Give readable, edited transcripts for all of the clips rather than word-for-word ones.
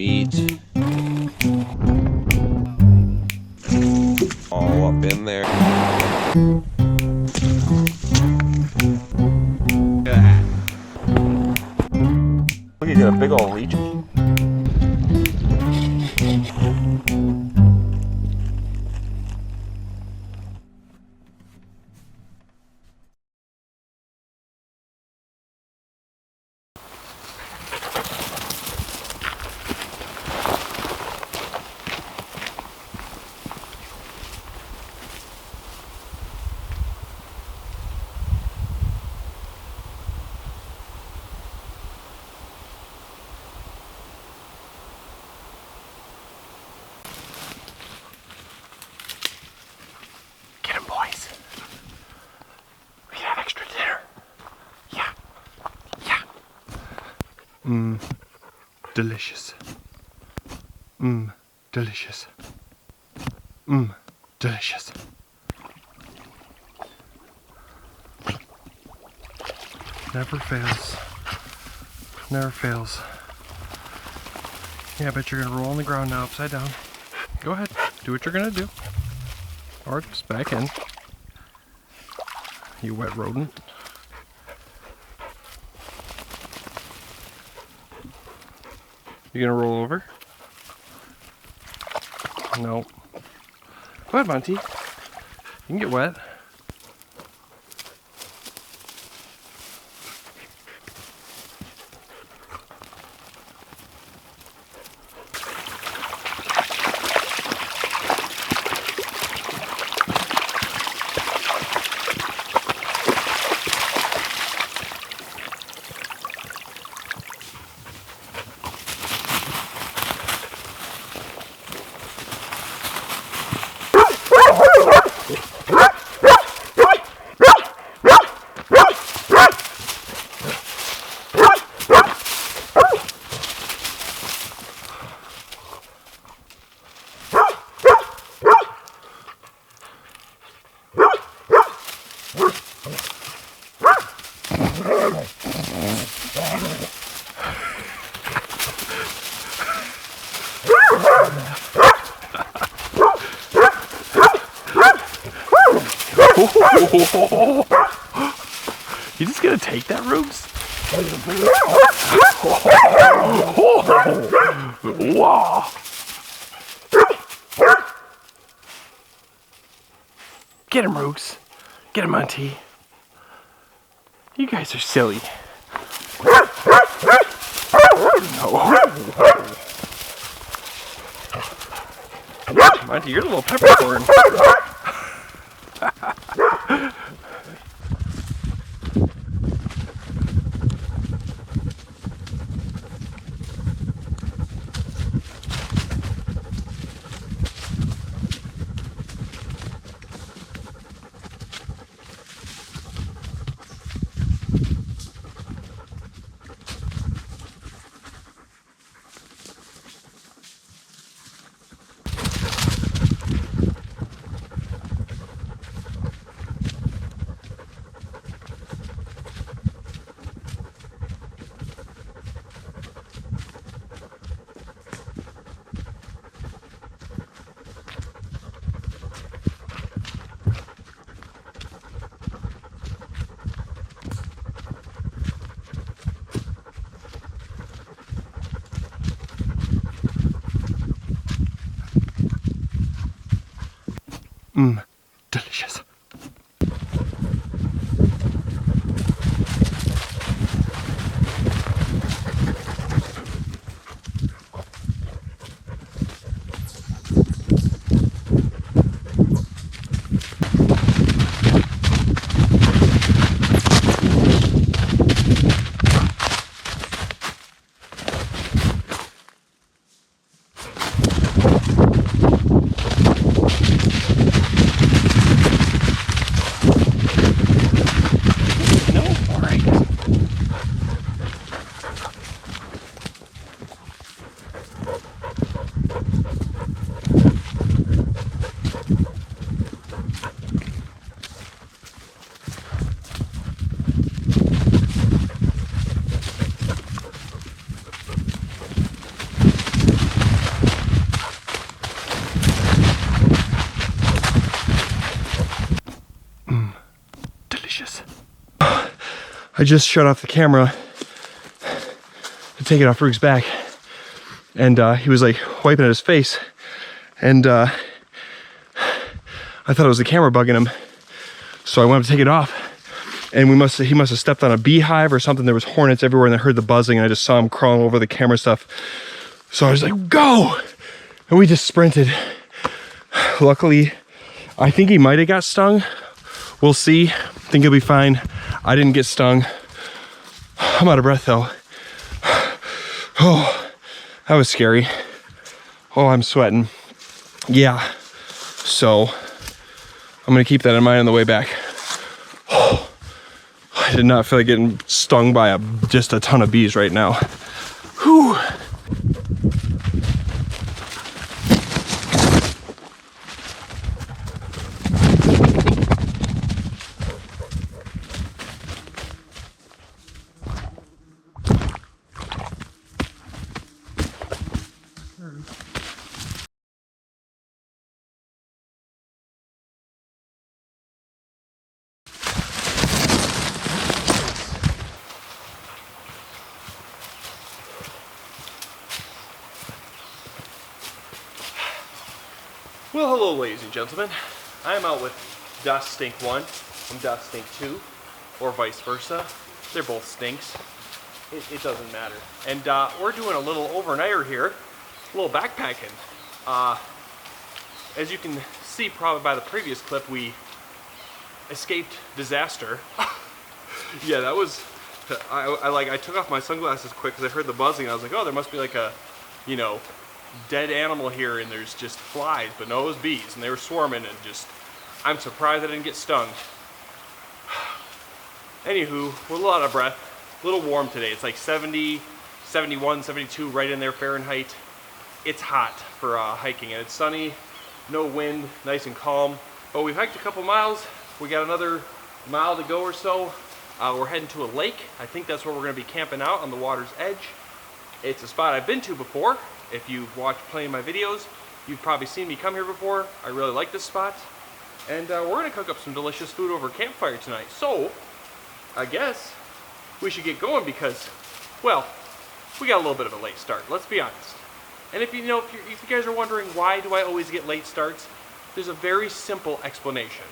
meat. All up in there. Look, he's got a big old leech. Delicious. Delicious. Delicious. Never fails. Never fails. Yeah, I bet you're gonna roll on the ground now upside down. Go ahead, do what you're gonna do. Or just back in. You wet rodent. You gonna roll over? No. Go ahead, Monty. You can get wet. You just gonna take that, Rubes? Wow. Get him, Rubes. Get him, Monty. You guys are silly. No. Monty, you're a little peppercorn. Delicious. I just shut off the camera to take it off Rook's back, and he was like wiping at his face, and I thought it was the camera bugging him, so I went up to take it off, and he must have stepped on a beehive or something. There was hornets everywhere, and I heard the buzzing, and I just saw him crawling over the camera stuff. So I was like, go! And we just sprinted. Luckily, I think he might have got stung. We'll see. I think he'll be fine. I didn't get stung. I'm out of breath though. Oh, that was scary. Oh, I'm sweating. Yeah. So I'm gonna keep that in mind on the way back. Oh, I did not feel like getting stung by just a ton of bees right now. Whew. Well, hello, ladies and gentlemen. I am out with Dust Stink 1 and Dust Stink 2, or vice versa. They're both stinks. It doesn't matter. And we're doing a little overnighter here, a little backpacking. As you can see probably by the previous clip, we escaped disaster. Yeah, that was, I took off my sunglasses quick because I heard the buzzing. I was like, oh, there must be like a, you know, dead animal here, and there's just flies, but no, it was bees, and they were swarming, and just, I'm surprised I didn't get stung. Anywho, we're a little out of breath, a little warm today. It's like 70, 71, 72, right in there Fahrenheit. It's hot for hiking, and it's sunny, no wind, nice and calm. But we've hiked a couple miles. We got another mile to go or so. We're heading to a lake. I think that's where we're gonna be camping out, on the water's edge. It's a spot I've been to before. If you've watched plenty of my videos, you've probably seen me come here before. I really like this spot. And we're gonna cook up some delicious food over a campfire tonight. So, I guess we should get going because, well, we got a little bit of a late start, let's be honest. And if you know, if you guys are wondering why do I always get late starts, there's a very simple explanation.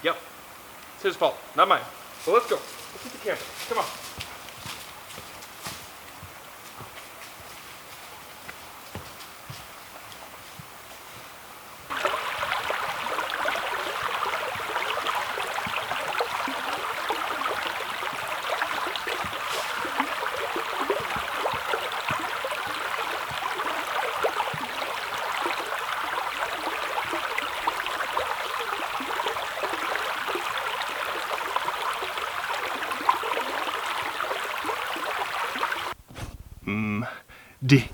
Yep, it's his fault, not mine. So let's go. Let's get the camera. Come on. Delicious.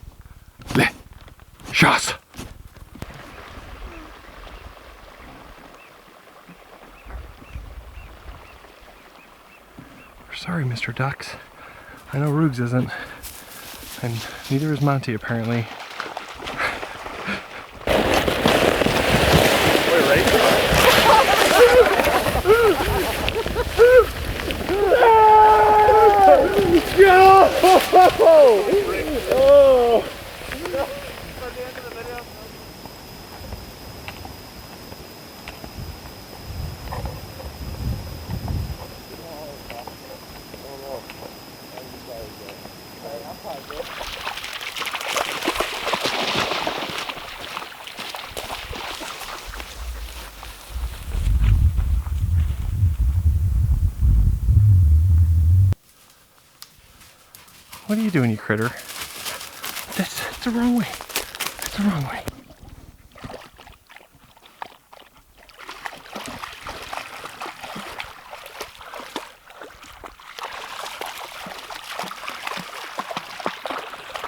We're sorry, Mr. Ducks. I know Roogs isn't, and neither is Monty apparently. Wait, right? Go! Oh! What are you doing, you critter? That's the wrong way. That's the wrong way.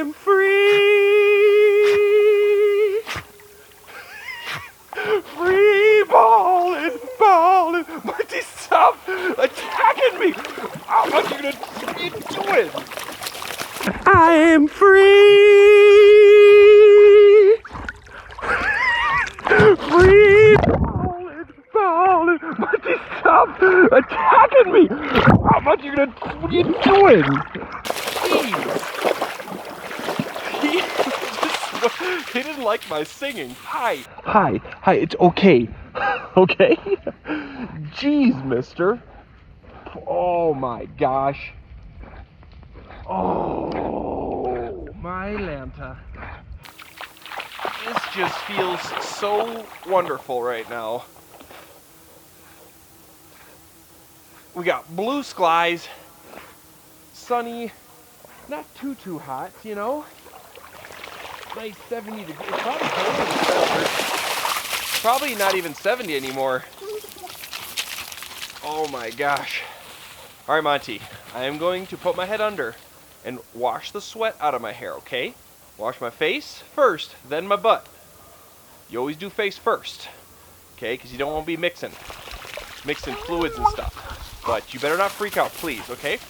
am free. Free ballin', ballin'. Marty, stop attacking me. What are you doing? I am free. Free ballin', ballin'. Marty, stop attacking me. What are you doing? Jeez. He didn't like my singing. Hi, it's okay. Okay? Jeez, mister. Oh my gosh. Oh, my Lanta. This just feels so wonderful right now. We got blue skies, sunny, not too hot, you know? Nice 70 degrees. Probably colder than December. Probably not even 70 anymore. Oh my gosh. All right, Monty. I am going to put my head under and wash the sweat out of my hair, okay? Wash my face first, then my butt. You always do face first, okay? Because you don't want to be mixing fluids and stuff. But you better not freak out, please, okay?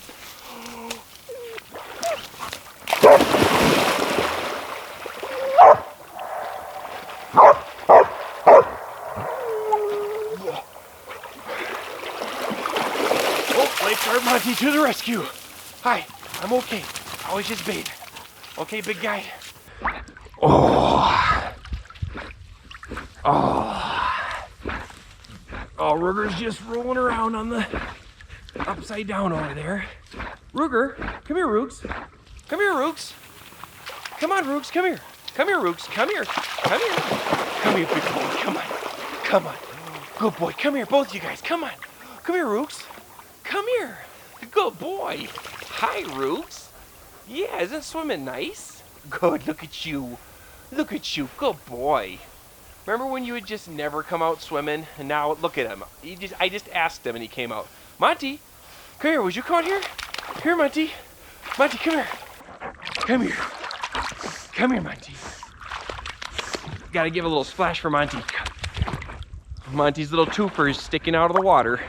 Lifeguard Monty to the rescue. Hi, I'm okay. I was just bathing. Okay, big guy. Oh, Ruger's just rolling around on the upside down over there. Ruger, come here, Roogs. Come here, Roogs. Come on, Roogs, come here. Come here, Roogs. Come here. Come here. Come here, big boy. Come on. Come on. Good boy. Come here, both of you guys. Come on. Come here, Roogs. Come here. Good boy. Hi, Roogs. Yeah, isn't swimming nice? Good. Look at you. Look at you. Good boy. Remember when you would just never come out swimming? And now look at him. I just asked him and he came out. Monty, come here. Would you come out here? Here, Monty. Monty, come here. Come here. Come here, Monty. Gotta give a little splash for Monty. Monty's little twofer is sticking out of the water.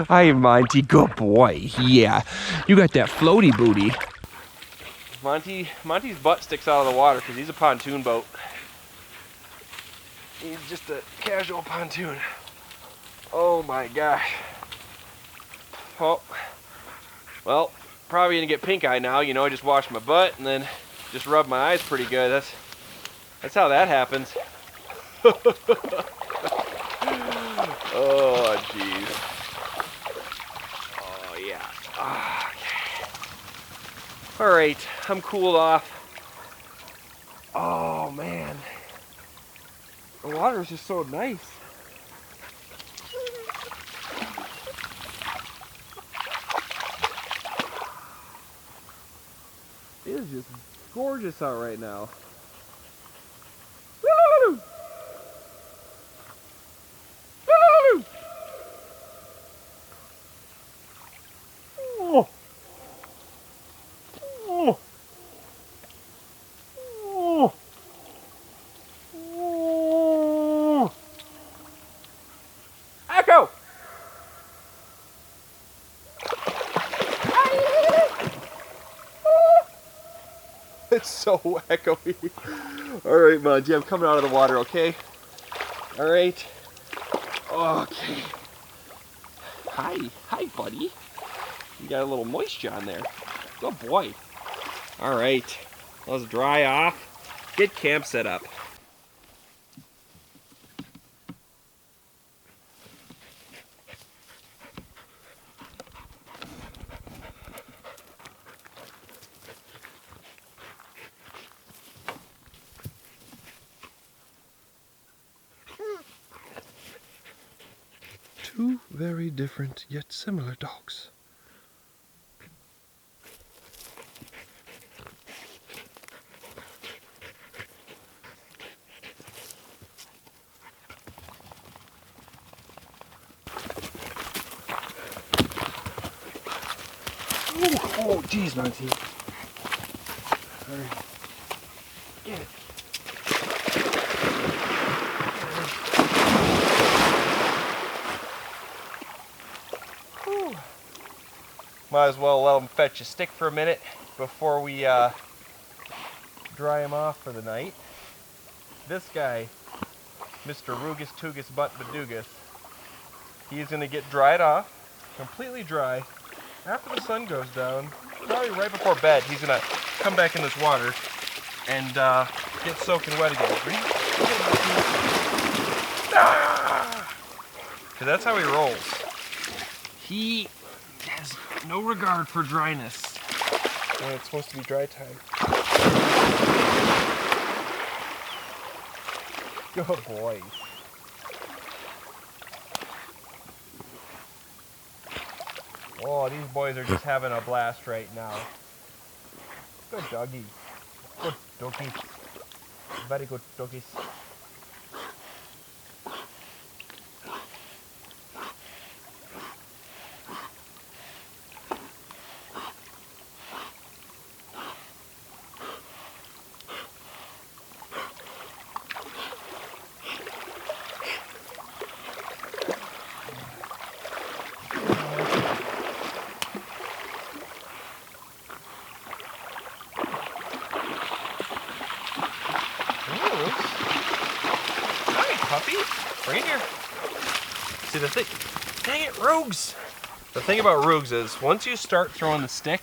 Hi, Monty. Good boy. Yeah, you got that floaty booty. Monty's butt sticks out of the water because he's a pontoon boat. He's just a casual pontoon. Oh my gosh. Oh, well, probably gonna get pink eye now. You know, I just washed my butt and then just rubbed my eyes pretty good. That's how that happens. Oh, jeez. Oh, yeah. Okay. All right, I'm cooled off. Oh, man. The water is just so nice. It is just gorgeous out right now. Woo! Woo! Oh. Oh. Oh. Oh. Echo! It's so echoey. All right, Monty, I'm coming out of the water, okay? All right. Okay. Hi, buddy. You got a little moisture on there. Good boy. All right. Let's dry off. Get camp set up. Two very different yet similar dogs. Oh, geez, Monty. All right. Get it. Whew. Might as well let them fetch a stick for a minute before we dry him off for the night. This guy, Mr. Rugus Tugus Butt Badugus, he's going to get dried off, completely dry. After the sun goes down, probably right before bed, he's going to come back in this water and get soaking wet again. Because that's how he rolls. He has no regard for dryness when it's supposed to be dry time. Good boy. Oh, these boys are just having a blast right now. Good doggies. Good doggies. Very good doggies. Bring it here. See the thing? Dang it, Rogues! The thing about Rogues is, once you start throwing the stick,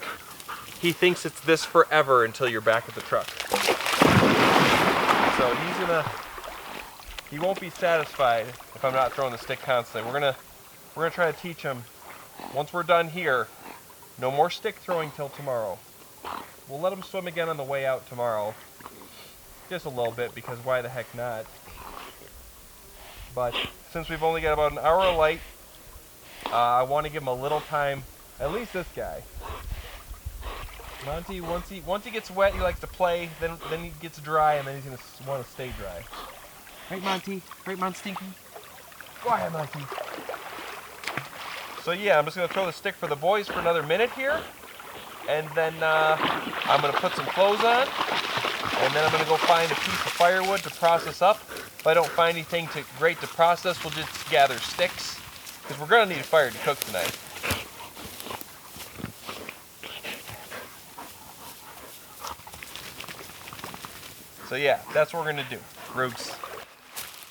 he thinks it's this forever until you're back at the truck. So he won't be satisfied if I'm not throwing the stick constantly. We're gonna try to teach him. Once we're done here, no more stick throwing till tomorrow. We'll let him swim again on the way out tomorrow. Just a little bit, because why the heck not? But since we've only got about an hour of light, I want to give him a little time. At least this guy. Monty, once he gets wet, he likes to play. Then he gets dry, and then he's gonna want to stay dry. Right, Monty? Right, Stinky? Go ahead, Monty. So yeah, I'm just gonna throw the stick for the boys for another minute here, and then I'm gonna put some clothes on, and then I'm gonna go find a piece of firewood to process up. If I don't find anything great to process, we'll just gather sticks, because we're going to need a fire to cook tonight. So yeah, that's what we're going to do. Rogues.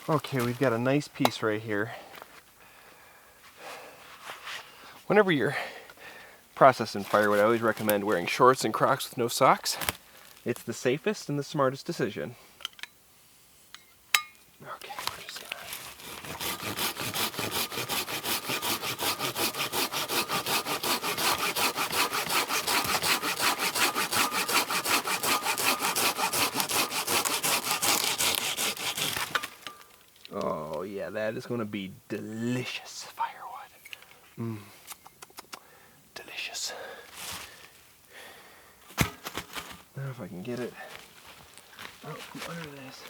Okay, we've got a nice piece right here. Whenever you're processing firewood, I always recommend wearing shorts and Crocs with no socks. It's the safest and the smartest decision. Okay, we're just gonna... Oh yeah, that is gonna be delicious firewood. Delicious. Now if I can get it out from under this.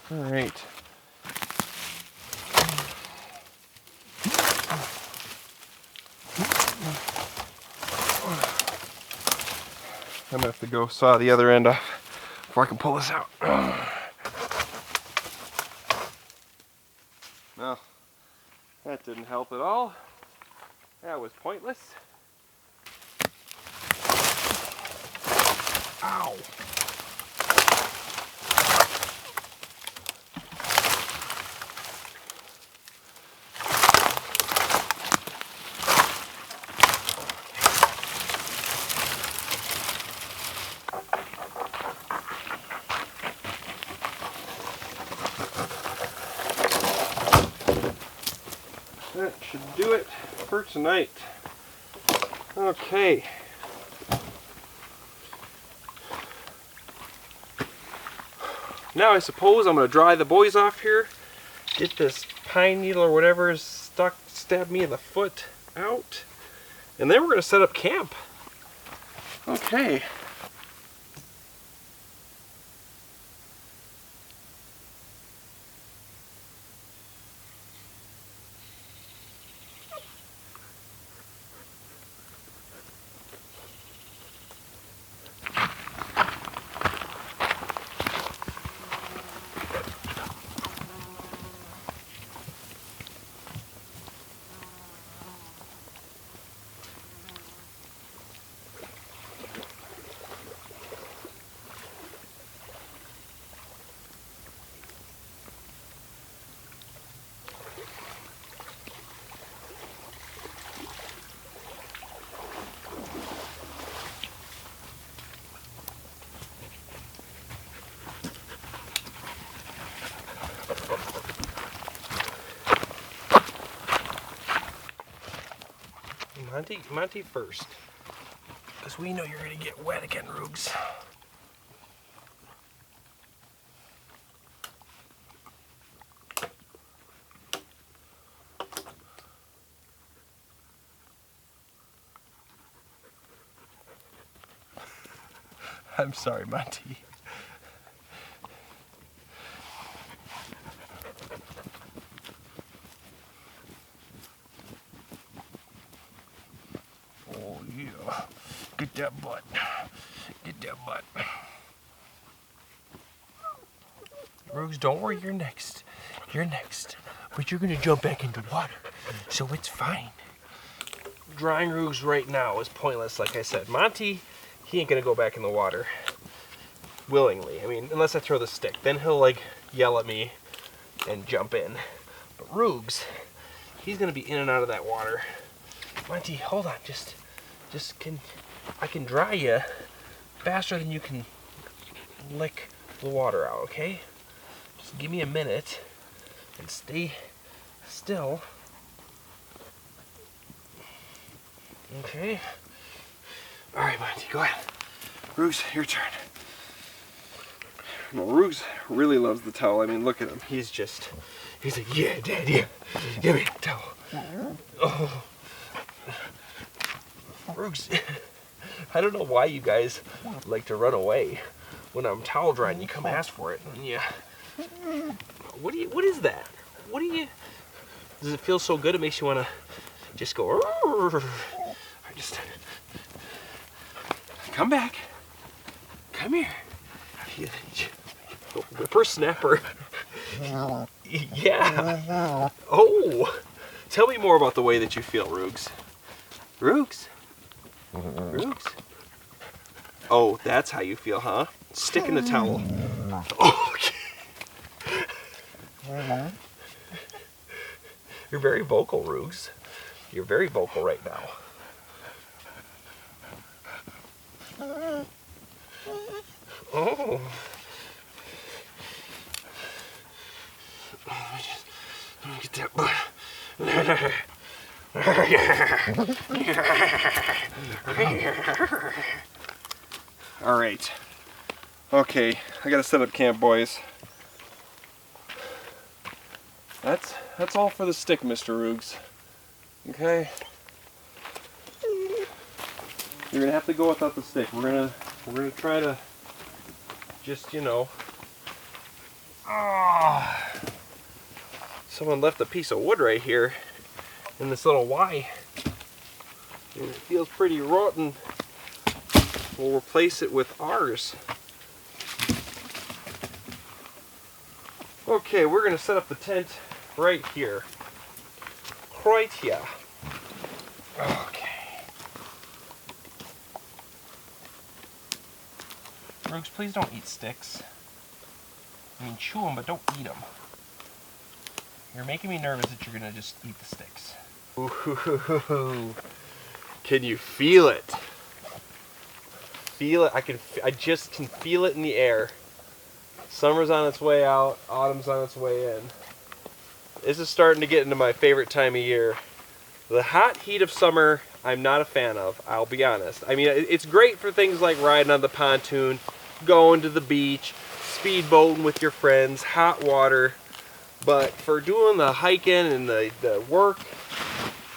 All right. I'm gonna have to go saw the other end off before I can pull this out. No, that didn't help at all. That was pointless. Ow. That should do it for tonight. Okay. Now I suppose I'm going to dry the boys off here. Get this pine needle or whatever is stabbed me in the foot out. And then we're going to set up camp. Okay. Monty first. Because we know you're going to get wet again, Roogs. I'm sorry, Monty. Oh yeah, get that butt. Get that butt. Roogs, don't worry, you're next. You're next. But you're gonna jump back into water, so it's fine. Drying Roogs right now is pointless, like I said. Monty, he ain't gonna go back in the water willingly. I mean, unless I throw the stick. Then he'll like yell at me and jump in. But Roogs, he's gonna be in and out of that water. Monty, hold on, I can dry you faster than you can lick the water out, okay? Just give me a minute and stay still. Okay. All right, Monty, go ahead. Roogs, your turn. Well, Roogs really loves the towel. I mean, look at him. He's like, yeah, Dad, yeah. Give me the towel. Oh. Roogs, I don't know why you guys like to run away. When I'm towel drying, you come ask for it. And yeah. What is that? Does it feel so good it makes you want to just go, just come back. Come here. Whippersnapper. Yeah. Oh. Tell me more about the way that you feel, Roogs. Roogs? Roogs? Oh, that's how you feel, huh? Stick in the towel. Oh, okay. You're very vocal, Roogs. You're very vocal right now. Oh. Let me get that butt. All right. Okay, I gotta set up camp, boys. That's all for the stick, Mr. Roogs. Okay. You're gonna have to go without the stick. We're gonna try to just, you know. Someone left a piece of wood right here in this little Y. And it feels pretty rotten. We'll replace it with ours. Okay, we're gonna set up the tent right here. Right here. Okay. Roogs, please don't eat sticks. I mean, chew them, but don't eat them. You're making me nervous that you're gonna just eat the sticks. Ooh, can you feel it? Feel it? I just can feel it in the air. Summer's on its way out, autumn's on its way in. This is starting to get into my favorite time of year. The hot heat of summer, I'm not a fan of, I'll be honest. I mean, it's great for things like riding on the pontoon, going to the beach, speedboating with your friends, hot water. But for doing the hiking and the work,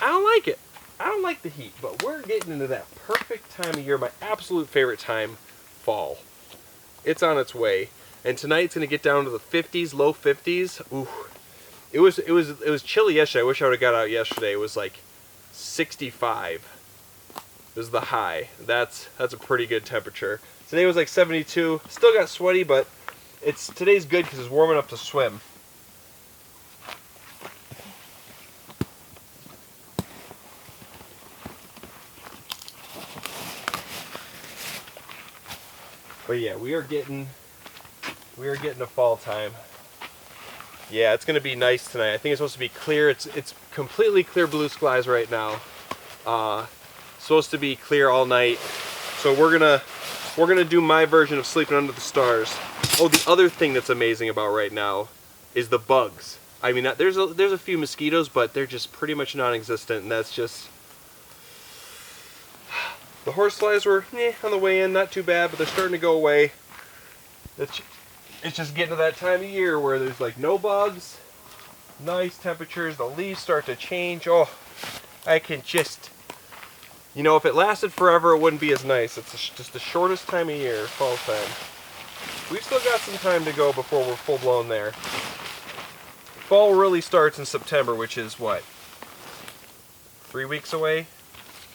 I don't like it. I don't like the heat, but we're getting into that perfect time of year, my absolute favorite time, fall. It's on its way. And tonight it's gonna get down to the 50s, low 50s. Ooh. It was chilly yesterday. I wish I would have got out yesterday. It was like 65. It was the high. That's a pretty good temperature. Today was like 72. Still got sweaty, but today's good because it's warm enough to swim. But yeah, we are getting to fall time. Yeah, it's gonna be nice tonight. I think it's supposed to be clear. It's completely clear blue skies right now. Supposed to be clear all night. So we're gonna do my version of sleeping under the stars. Oh, the other thing that's amazing about right now is the bugs. I mean, there's a few mosquitoes, but they're just pretty much non-existent, and that's just The horseflies were on the way in, not too bad, but they're starting to go away. It's just getting to that time of year where there's like no bugs, nice temperatures, the leaves start to change. Oh, I can just, you know, if it lasted forever, it wouldn't be as nice. It's just the shortest time of year, fall time. We've still got some time to go before we're full blown there. Fall really starts in September, which is what? 3 weeks away?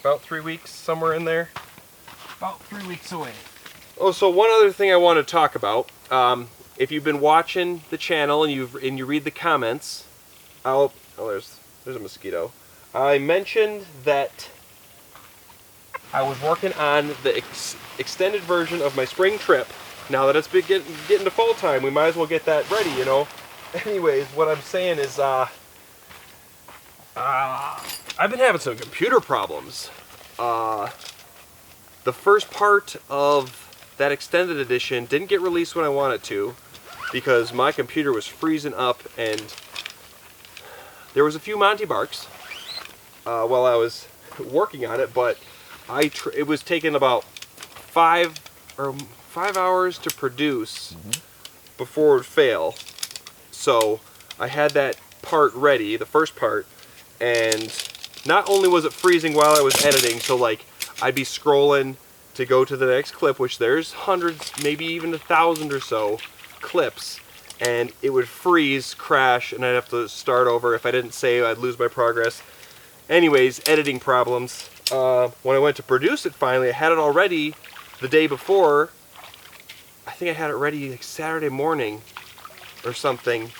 About 3 weeks, somewhere in there. About 3 weeks away. Oh, so one other thing I want to talk about. If you've been watching the channel and you read the comments, there's a mosquito. I mentioned that I was working on the extended version of my spring trip. Now that it's been getting to fall time, we might as well get that ready, you know. Anyways, what I'm saying is, I've been having some computer problems. The first part of that extended edition didn't get released when I wanted to because my computer was freezing up, and there was a few Monty barks while I was working on it, but it was taking about 5 hours to produce before it would fail. So I had that part ready, the first part, and not only was it freezing while I was editing, so like I'd be scrolling to go to the next clip, which there's hundreds, maybe even 1,000 or so clips, and it would freeze, crash, and I'd have to start over. If I didn't save, I'd lose my progress. Anyways, editing problems. When I went to produce it finally, I had it all ready the day before. I think I had it ready like Saturday morning or something,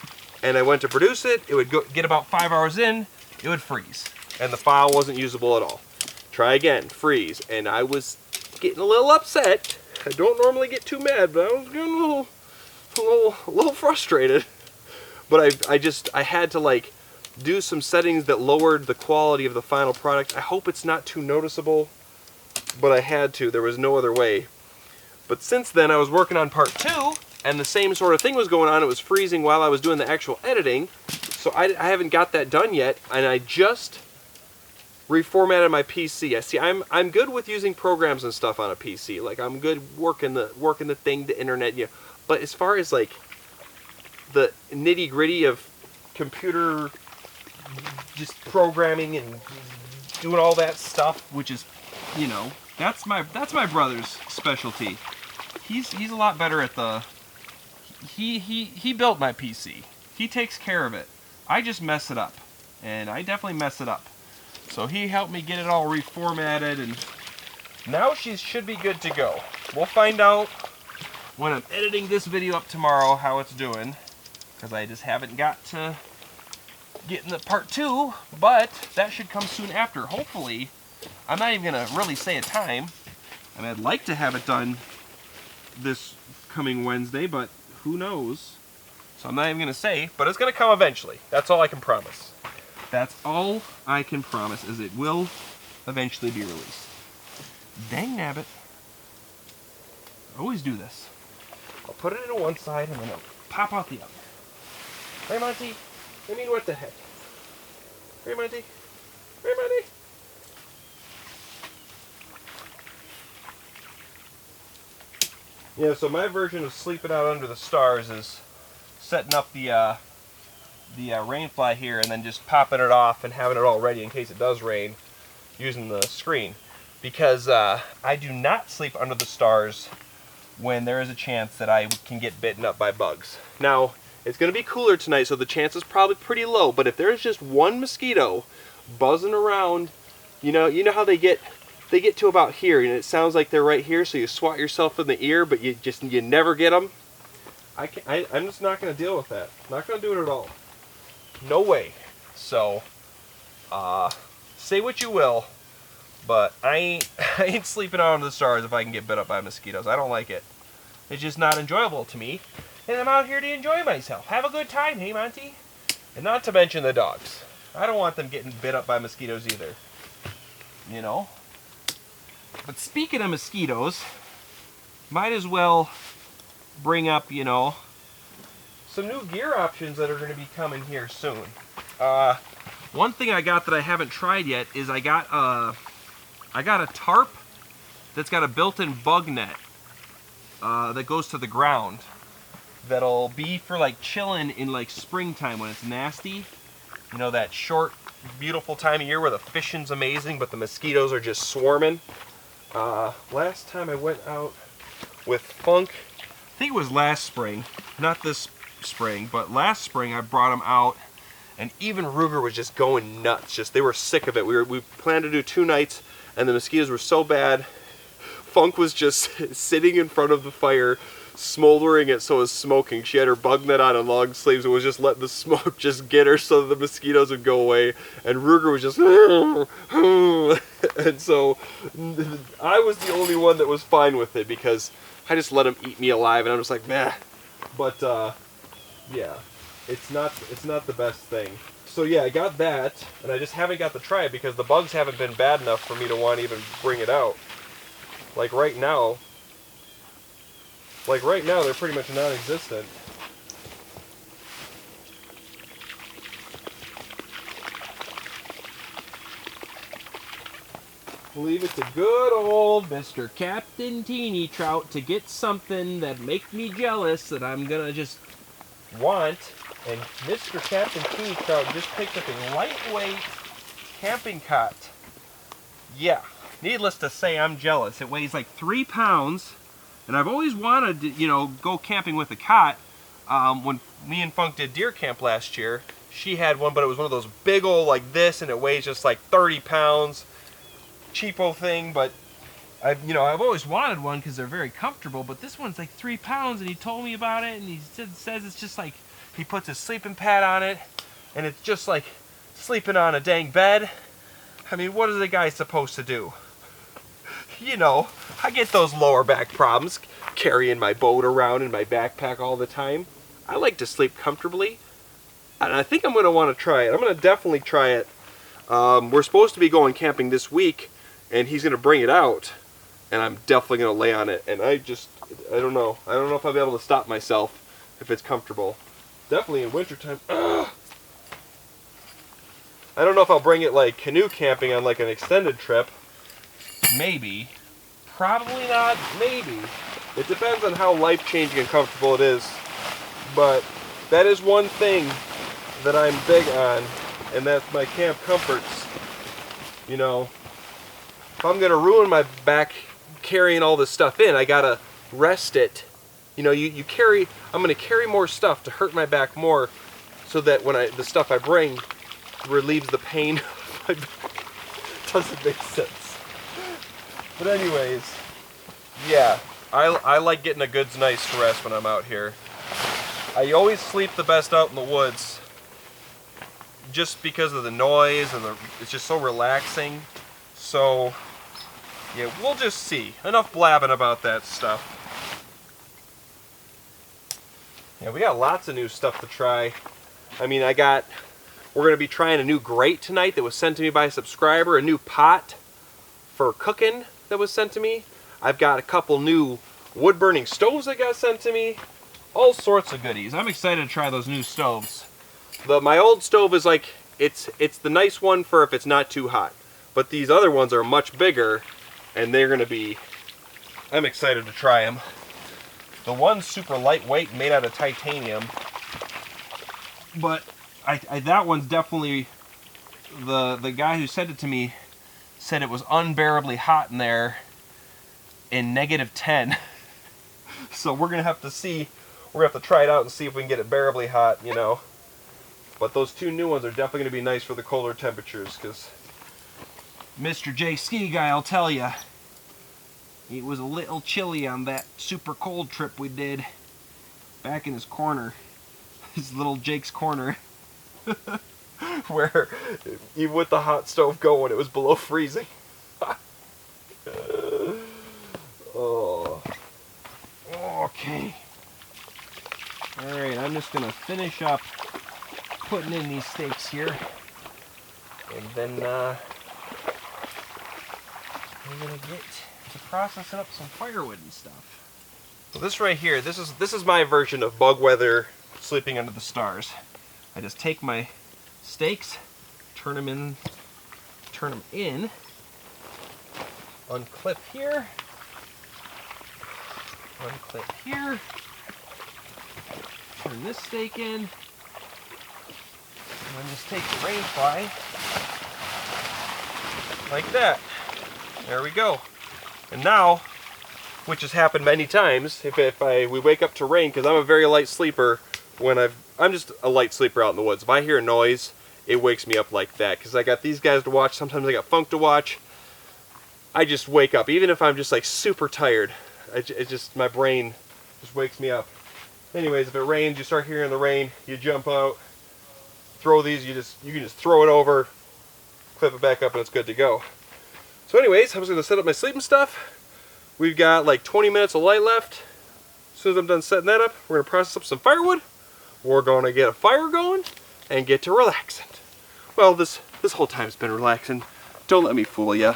and I went to produce it. It would get about 5 hours in, it would freeze, and the file wasn't usable at all. Try again, freeze, and I was getting a little upset. I don't normally get too mad, but I was getting a little frustrated. But I had to like do some settings that lowered the quality of the final product. I hope it's not too noticeable, but I had to. There was no other way. But since then, I was working on part 2, and the same sort of thing was going on. It was freezing while I was doing the actual editing, so I haven't got that done yet, and I just reformatted my PC. I see I'm good with using programs and stuff on a PC. Like I'm good working the thing, the internet, you know. But as far as like the nitty-gritty of computer just programming and doing all that stuff, which is, you know, that's my brother's specialty. He's a lot better at the he built my PC. He takes care of it. I just mess it up, and I definitely mess it up. So he helped me get it all reformatted, and now she should be good to go. We'll find out when I'm editing this video up tomorrow how it's doing, because I just haven't got to get in the part 2, but that should come soon after. Hopefully, I'm not even going to really say a time, and I'd like to have it done this coming Wednesday, but who knows? So I'm not even going to say, but it's going to come eventually. That's all I can promise. That's all I can promise, is it will eventually be released. Dang nabbit. I always do this. I'll put it in one side and then I'll pop out the other. Hey, Monty. I mean, what the heck? Hey, Monty. Hey, Monty. Yeah, so my version of sleeping out under the stars is setting up the rainfly here and then just popping it off and having it all ready in case it does rain using the screen. Because I do not sleep under the stars when there is a chance that I can get bitten up by bugs. Now, it's going to be cooler tonight, so the chance is probably pretty low, but if there's just one mosquito buzzing around, you know how they get to about here, and it sounds like they're right here, so you swat yourself in the ear, but you never get them. I'm just not going to deal with that. Not going to do it at all. No way. So, say what you will, but I ain't sleeping out under the stars if I can get bit up by mosquitoes. I don't like it. It's just not enjoyable to me. And I'm out here to enjoy myself. Have a good time, hey, Monty? And not to mention the dogs. I don't want them getting bit up by mosquitoes either. You know? But speaking of mosquitoes, might as well bring up, you know, some new gear options that are going to be coming here soon. One thing I got that I haven't tried yet is I got a tarp that's got a built-in bug net that goes to the ground. That'll be for like chilling in like springtime when it's nasty. You know, that short, beautiful time of year where the fishing's amazing, but the mosquitoes are just swarming. Last time I went out with Funk, I think it was last spring, not this spring, but last spring I brought him out, and even Ruger was just going nuts. Just, they were sick of it. We planned to do 2 nights, and the mosquitoes were so bad. Funk was just sitting in front of the fire, smoldering it so it was smoking. She had her bug net on and long sleeves and was just letting the smoke just get her so the mosquitoes would go away. And Ruger was just and so I was the only one that was fine with it because I just let him eat me alive, and I'm just like, meh. But yeah, it's not the best thing. So yeah, I got that, and I just haven't got to try it because the bugs haven't been bad enough for me to want to even bring it out. Like right now, they're pretty much non-existent. I believe it's a good old Mr. Captain Teeny Trout to get something that make me jealous that I'm gonna just want. And Mr. Captain Teeny Trout just picked up a lightweight camping cot. Yeah, needless to say, I'm jealous. It weighs like 3 pounds. And I've always wanted to, you know, go camping with a cot. When me and Funk did deer camp last year, she had one, but it was one of those big old like this, and it weighs just like 30 pounds. Cheapo thing, but I've always wanted one because they're very comfortable. But this one's like 3 pounds, and he told me about it, and he says it's just like he puts his sleeping pad on it, and it's just like sleeping on a dang bed. I mean, what is a guy supposed to do? You know, I get those lower back problems carrying my boat around in my backpack all the time. I like to sleep comfortably, and I think I'm going to want to try it. I'm going to definitely try it. We're supposed to be going camping this week, and he's going to bring it out, and I'm definitely going to lay on it. And I don't know. I don't know if I'll be able to stop myself if it's comfortable. Definitely in wintertime. Ugh. I don't know if I'll bring it like canoe camping on like an extended trip. Maybe. Probably not. Maybe. It depends on how life-changing and comfortable it is. But that is one thing that I'm big on, and that's my camp comforts. You know, if I'm going to ruin my back carrying all this stuff in, I got to rest it. You know, I'm going to carry more stuff to hurt my back more so that when the stuff I bring relieves the pain of my back. Doesn't make sense. But anyways, yeah, I like getting a good night's rest when I'm out here. I always sleep the best out in the woods just because of the noise and it's just so relaxing. So, yeah, we'll just see. Enough blabbing about that stuff. Yeah, we got lots of new stuff to try. I mean, we're going to be trying a new grate tonight that was sent to me by a subscriber, a new pot for cooking that was sent to me. I've got a couple new wood-burning stoves that got sent to me. All sorts of goodies. I'm excited to try those new stoves. My old stove is like, it's the nice one for if it's not too hot. But these other ones are much bigger, and they're going to be, I'm excited to try them. The one's super lightweight, made out of titanium. But that one's definitely, the guy who sent it to me said it was unbearably hot in there in -10. So we're going to have to see, we're going to have to try it out and see if we can get it bearably hot, you know. But those 2 new ones are definitely going to be nice for the colder temperatures, because Mr. J Ski Guy, I'll tell you, it was a little chilly on that super cold trip we did back in his corner, his little Jake's corner. Where even with the hot stove going, it was below freezing. Oh. Okay. Alright, I'm just going to finish up putting in these steaks here. And then I'm going to get to processing up some firewood and stuff. So this right here, this is my version of bug weather sleeping under the stars. I just take my steaks, turn them in, unclip here, One clip here. Turn this stake in. And then just take the rain fly. Like that. There we go. And now, which has happened many times, if we wake up to rain, because I'm a very light sleeper, I'm just a light sleeper out in the woods. If I hear a noise, it wakes me up like that, because I got these guys to watch, sometimes I got Funk to watch. I just wake up, even if I'm just like super tired. My brain just wakes me up. Anyways, if it rains, you start hearing the rain, you jump out, throw these, you can just throw it over, clip it back up, and it's good to go. So anyways, I'm just going to set up my sleeping stuff. We've got like 20 minutes of light left. As soon as I'm done setting that up, we're going to process up some firewood. We're going to get a fire going and get to relaxing. Well, this whole time's been relaxing. Don't let me fool ya.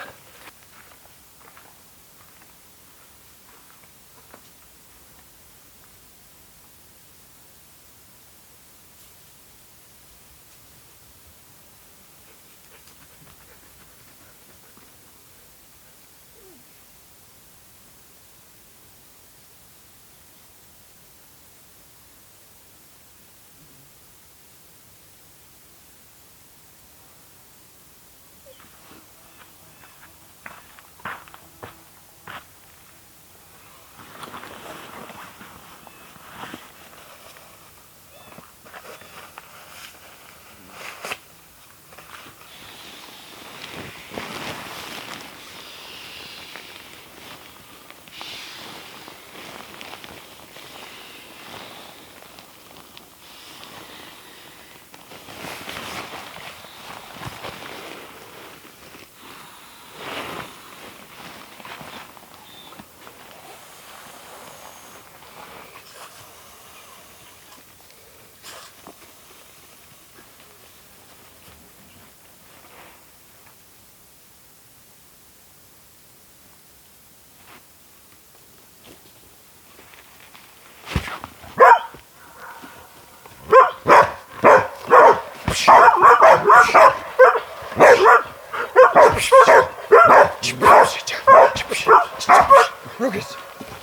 Ruckus!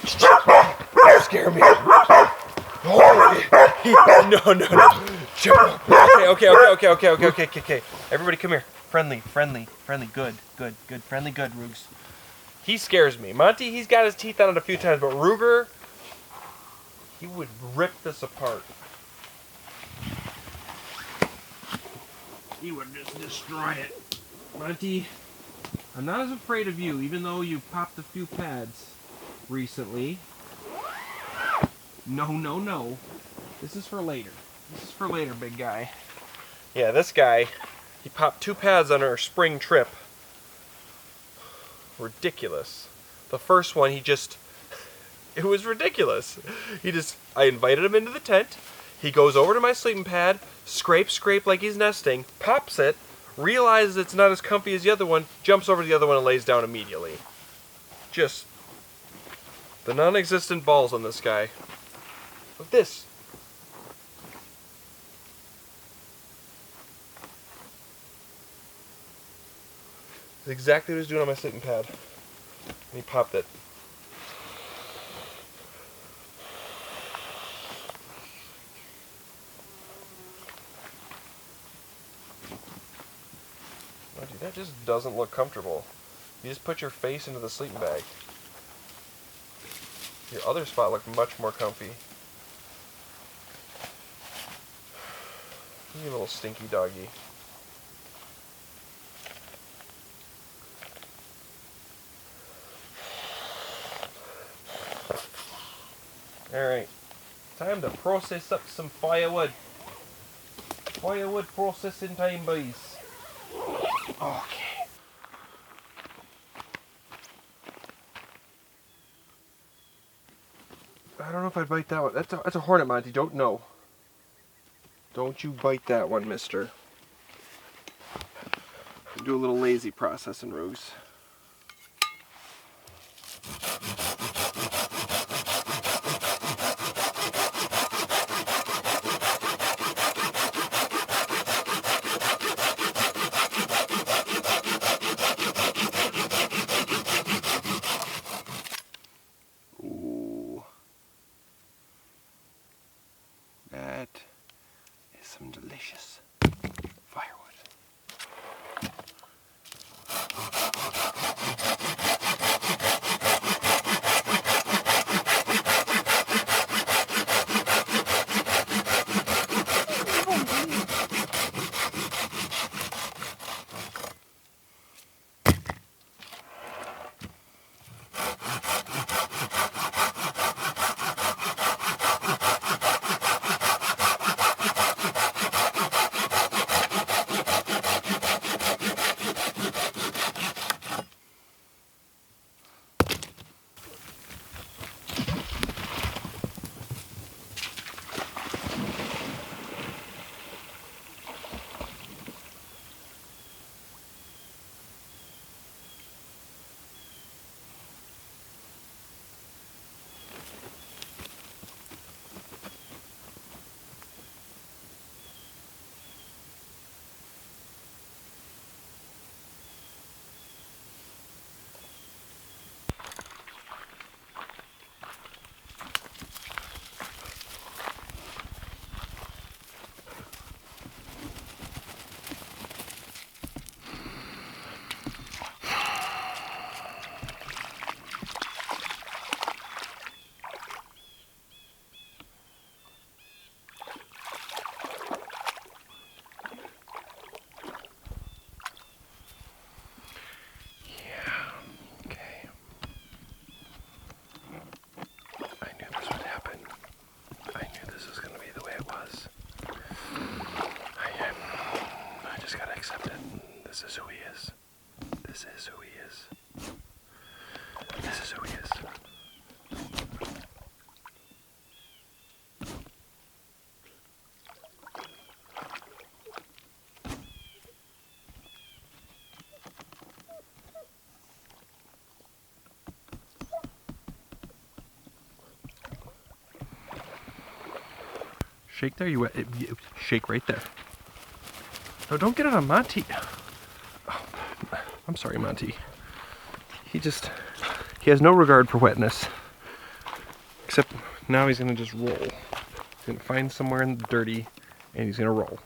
You scare me. Oh, no. Okay. Everybody come here. Friendly. Good. Friendly, good, Rugs. He scares me. Monty, he's got his teeth on it a few times, but Ruger, he would rip this apart. He would just destroy it. Monty, I'm not as afraid of you, even though you popped a few pads recently. No. This is for later. Big guy. Yeah, this guy, he popped 2 pads on our spring trip. Ridiculous. The first one, it was ridiculous. I invited him into the tent. He goes over to my sleeping pad, scrape like he's nesting, pops it, realizes it's not as comfy as the other one, jumps over to the other one and lays down immediately. Just the non-existent balls on this guy. Look at this. It's exactly what he was doing on my sleeping pad. And he popped it. Dude, that just doesn't look comfortable. You just put your face into the sleeping bag. Your other spot looked much more comfy. You little stinky doggy. Alright, time to process up some firewood. Firewood processing time, boys. Okay. I don't know if I'd bite that one. That's a hornet, Monty. Don't you bite that one, mister. Do a little lazy processing, Rogues. Ooh. delicious firewood. This is who he is. This is who he is. This is who he is. Shake there, you shake right there. No, don't get it on Monty. Oh, I'm sorry, Monty. He has no regard for wetness. Except now he's gonna just roll. He's gonna find somewhere in the dirty and he's gonna roll.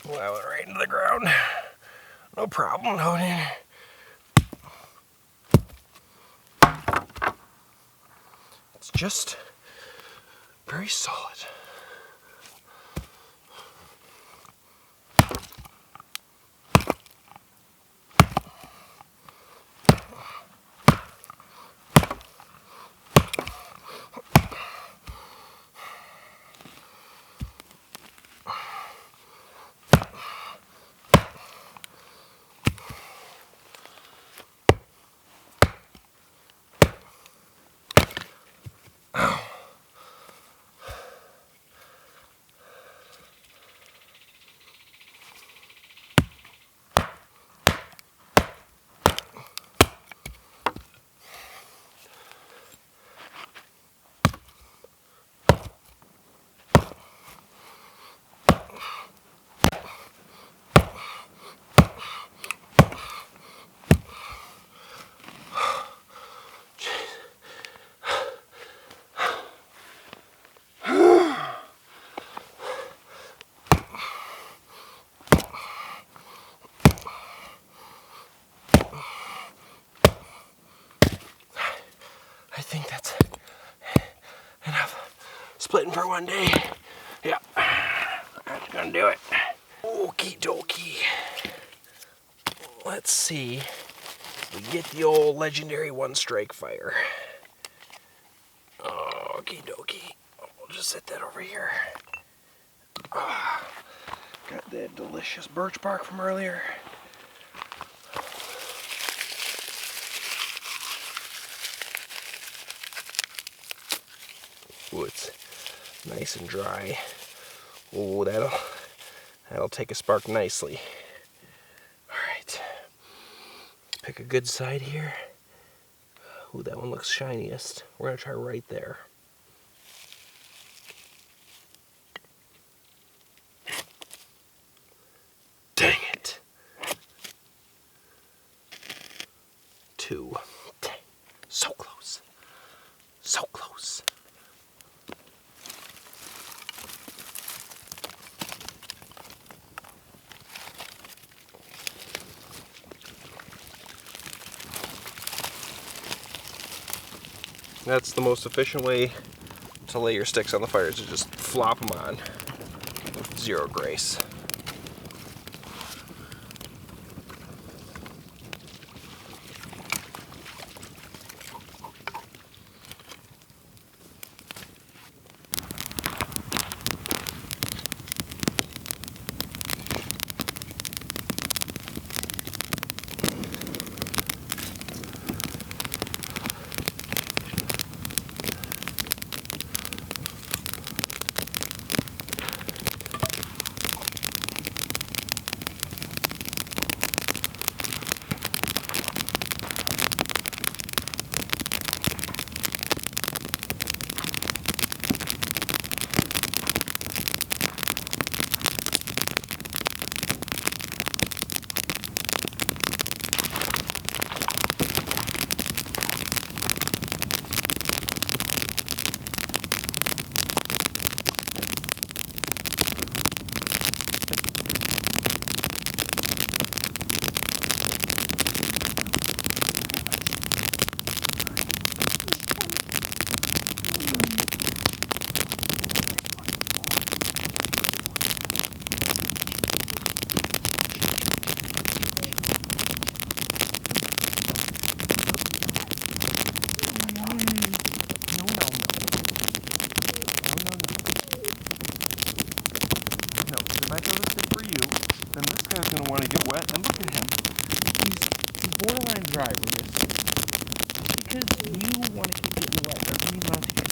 Well, I went right into the ground. No problem, Hoden. It's just very solid. I think that's enough splitting for one day. Yeah, that's gonna do it. Okie dokie. Let's see if we get the old legendary one strike fire. Okie dokie. We'll just set that over here. Got that delicious birch bark from earlier. Ooh, it's nice and dry. Ooh, that'll take a spark nicely. All right, pick a good side here. Ooh, that one looks shiniest. We're gonna try right there. Dang it. 2. Dang. So close. So close. That's the most efficient way to lay your sticks on the fire, is to just flop them on with zero grace. Want to get wet, and look at him. He's borderline dry with this. Because you want to keep getting wet. Doesn't mean not to get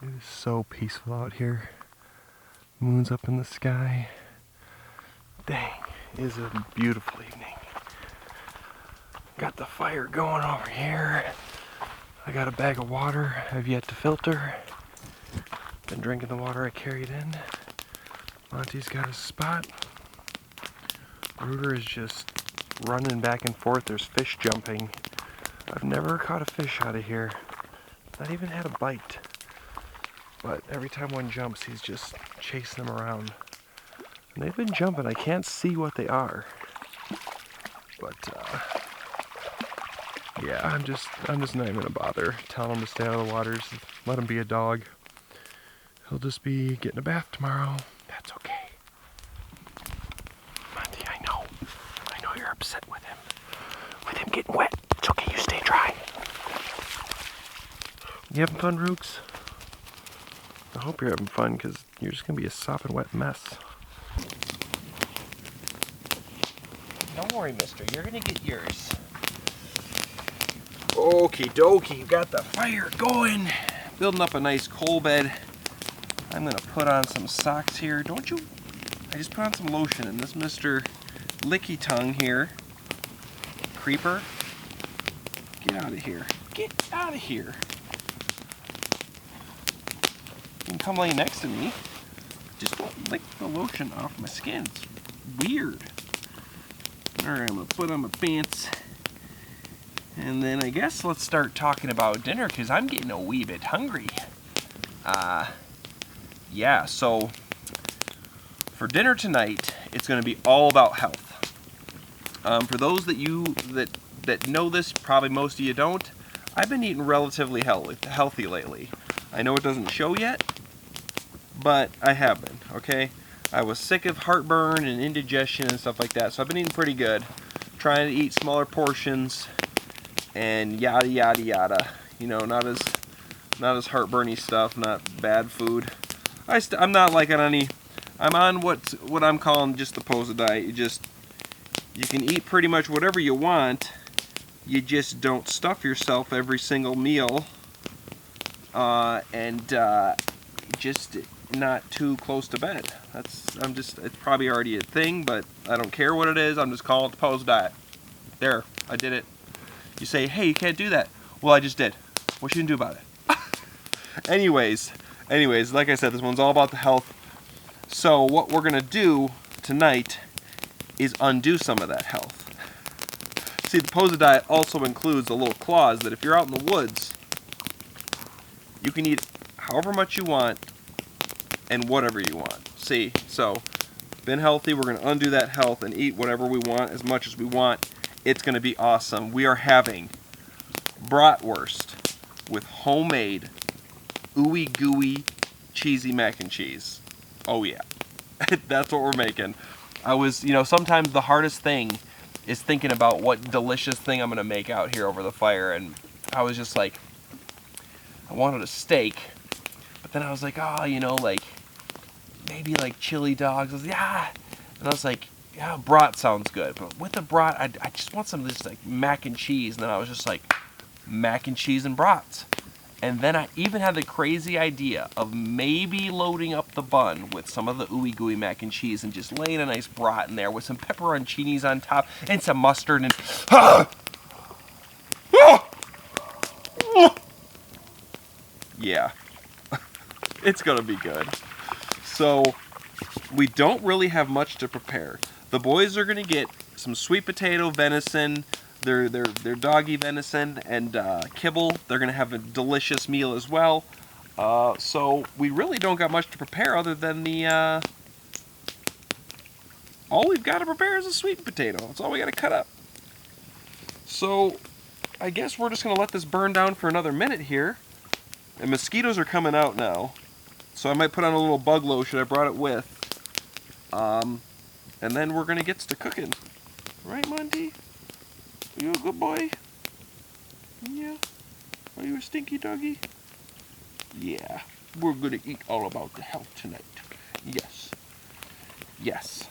It is so peaceful out here. Moon's up in the sky. Dang, it is a beautiful evening. Got the fire going over here. I got a bag of water I've yet to filter. Been drinking the water I carried in. Monty's got his spot. Rooter is just running back and forth. There's fish jumping. I've never caught a fish out of here. Not even had a bite. But every time one jumps, he's just chasing them around. And they've been jumping. I can't see what they are. But yeah, I'm just not even gonna bother telling him to stay out of the waters. Let him be a dog. He'll just be getting a bath tomorrow. That's okay. Monty, I know you're upset with him getting wet. It's okay, you stay dry. You having fun, Rooks? I hope you're having fun, because you're just going to be a sopping wet mess. Don't worry, mister. You're going to get yours. Okie dokie. Got the fire going. Building up a nice coal bed. I'm going to put on some socks here. Don't you? I just put on some lotion, and this Mr. Licky Tongue here. Creeper. Get out of here. Get out of here. You can come lay next to me. Just don't lick the lotion off my skin. It's weird. Alright, I'm going to put on my pants. And then I guess let's start talking about dinner, because I'm getting a wee bit hungry. Yeah, so for dinner tonight, it's going to be all about health. For those that know this, probably most of you don't, I've been eating relatively healthy lately. I know it doesn't show yet, but I have been, okay? I was sick of heartburn and indigestion and stuff like that, so I've been eating pretty good. Trying to eat smaller portions and yada yada yada. You know, not as heartburny stuff, not bad food. I'm not like on any. I'm on what I'm calling just the Posa diet. You can eat pretty much whatever you want. You just don't stuff yourself every single meal. And just not too close to bed. It's probably already a thing, but I don't care what it is. I'm just calling it the Posa diet. There, I did it. You say, hey, you can't do that. Well, I just did. What you gonna do about it? Anyways, like I said, this one's all about the health. So what we're gonna do tonight is undo some of that health. See, the Posa diet also includes a little clause that if you're out in the woods, you can eat however much you want and whatever you want. See, so been healthy, we're gonna undo that health and eat whatever we want as much as we want. It's gonna be awesome. We are having bratwurst with homemade ooey gooey cheesy mac and cheese. Oh yeah, that's what we're making. Sometimes the hardest thing is thinking about what delicious thing I'm gonna make out here over the fire, and I was just like, I wanted a steak, but then I was like, maybe like chili dogs. And I was like, yeah, brat sounds good, but with the brat, I just want some of this like mac and cheese. And then I was just like, mac and cheese and brats. And then I even had the crazy idea of maybe loading up the bun with some of the ooey gooey mac and cheese and just laying a nice brat in there with some pepperoncinis on top and some mustard and yeah, it's gonna be good. So we don't really have much to prepare. The boys are gonna get some sweet potato venison, their doggy venison, and kibble. They're gonna have a delicious meal as well. So we really don't got much to prepare other than all we've got to prepare is a sweet potato. That's all we got to cut up. So I guess we're just gonna let this burn down for another minute here. And mosquitoes are coming out now, so I might put on a little bug lotion. I brought it with. And then we're gonna get to cooking. Right, Monty? Are you a good boy? Yeah. Are you a stinky doggy? Yeah. We're gonna eat all about the health tonight. Yes. Yes.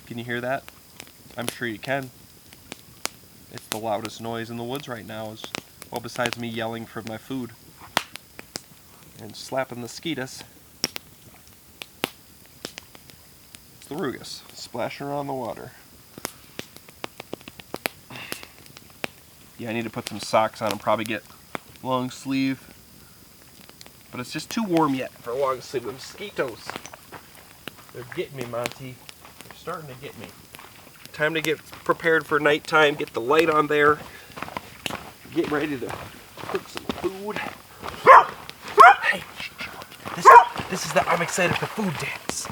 Can you hear that? I'm sure you can. It's the loudest noise in the woods right now, well, besides me yelling for my food and slapping the skeetus. It's the Rugus splashing around the water. Yeah, I need to put some socks on and probably get long sleeve. But it's just too warm yet for a long sleeve. The mosquitoes, they're getting me, Monty. They're starting to get me. Time to get prepared for nighttime, get the light on there, get ready to cook some food. Hey, this is the I'm excited for food dance.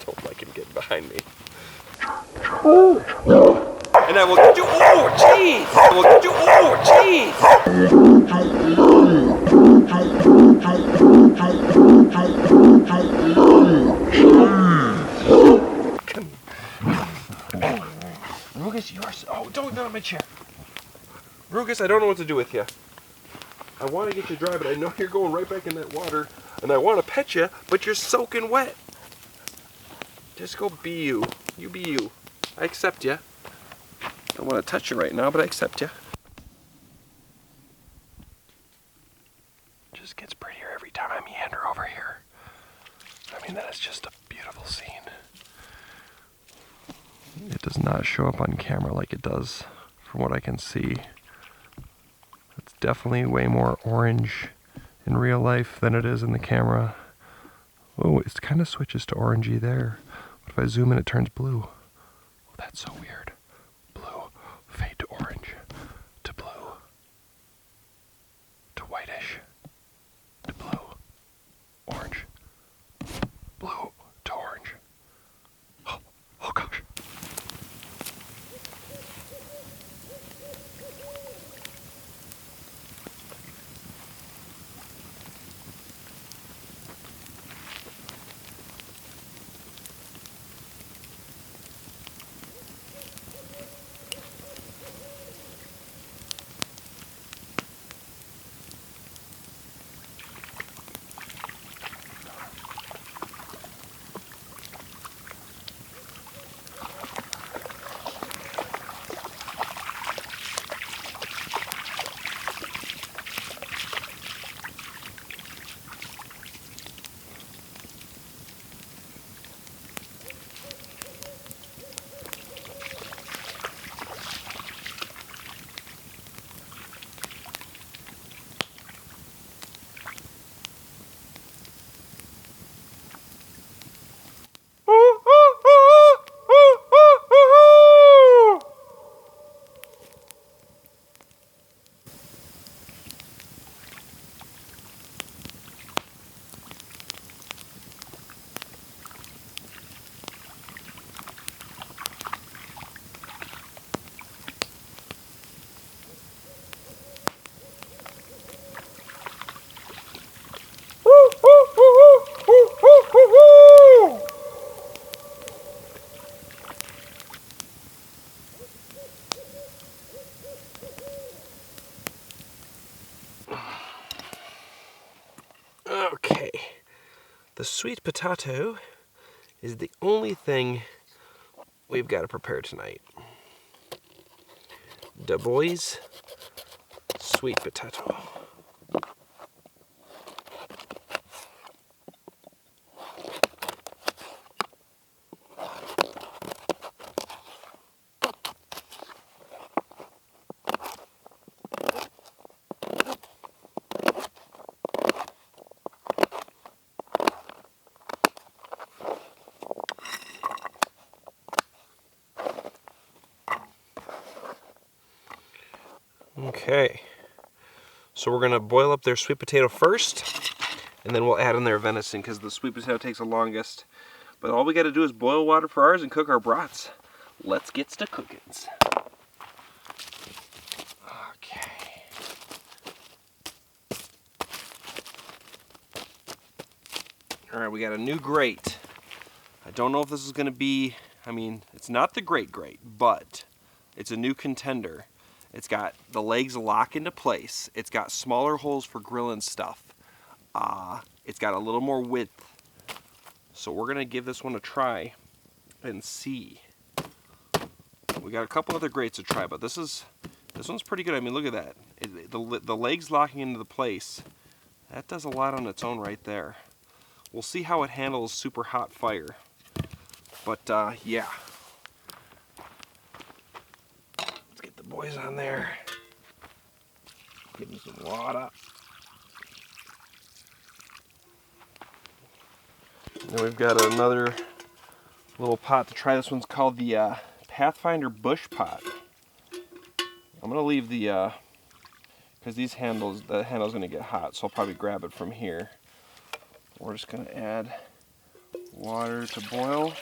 Don't like him getting behind me. And I will get you, oh jeez! I will get you, oh jeez! Rugus, you are so, oh, don't get on my chair. Rugus, I don't know what to do with you. I want to get you dry, but I know you're going right back in that water, and I want to pet you, but you're soaking wet. Just go be you. You be you. I accept you. I don't want to touch you right now, but I accept you. Just gets prettier every time I meander over here. I mean, that is just a beautiful scene. It does not show up on camera like it does from what I can see. It's definitely way more orange in real life than it is in the camera. Oh, it kind of switches to orangey there. But if I zoom in, it turns blue. Oh, that's so weird. Blue, fade to orange, to blue, to whitish, to blue, orange, blue to orange. Oh gosh. Okay, the sweet potato is the only thing we've got to prepare tonight. Du Bois sweet potato. Okay, so we're gonna boil up their sweet potato first, and then we'll add in their venison because the sweet potato takes the longest. But all we gotta do is boil water for ours and cook our brats. Let's get to cookins. Okay. All right, we got a new grate. I don't know if this is gonna be, I mean, it's not the great grate, but it's a new contender. It's got the legs lock into place. It's got smaller holes for grilling stuff. It's got a little more width So we're gonna give this one a try and see. We got a couple other grates to try, but this one's pretty good. I mean, look at that. The legs locking into the place. That does a lot on its own right there. We'll see how it handles super hot fire. But yeah. Let's get the boys on there. Give them some water. Then we've got another little pot to try. This one's called the Pathfinder Bush Pot. I'm gonna leave the because the handle's gonna get hot, so I'll probably grab it from here. We're just gonna add water to boil.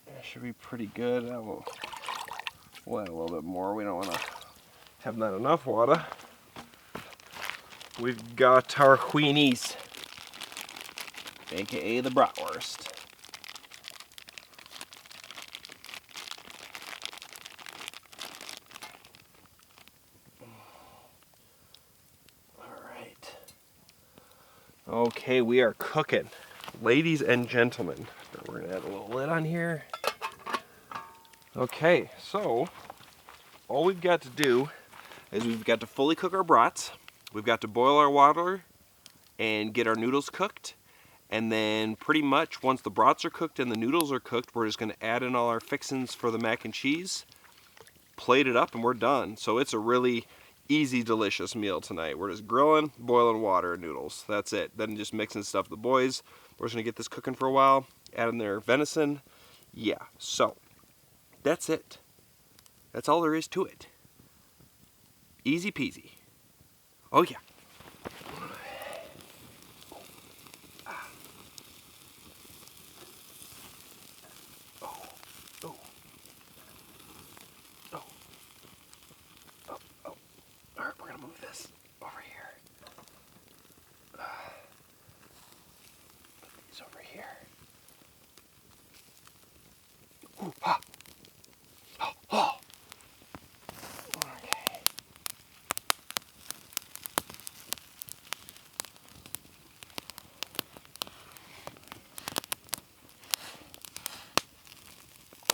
That should be pretty good. We'll add a little bit more. We don't want to have not enough water. We've got our weenies, aka the bratwurst. Alright. Okay, we are cooking. Ladies and gentlemen. We're going to add a little lid on here. Okay, so all we've got to do is we've got to fully cook our brats. We've got to boil our water and get our noodles cooked. And then pretty much once the brats are cooked and the noodles are cooked, we're just going to add in all our fixings for the mac and cheese, plate it up, and we're done. So it's a really easy, delicious meal tonight. We're just grilling, boiling water and noodles. That's it. Then just mixing stuff with the boys. We're just going to get this cooking for a while, add in their venison. Yeah, so that's it. That's all there is to it. Easy peasy. Oh yeah. Alright, we're gonna move this over here. Put these over here. Ooh, ah. Oh, oh. Okay.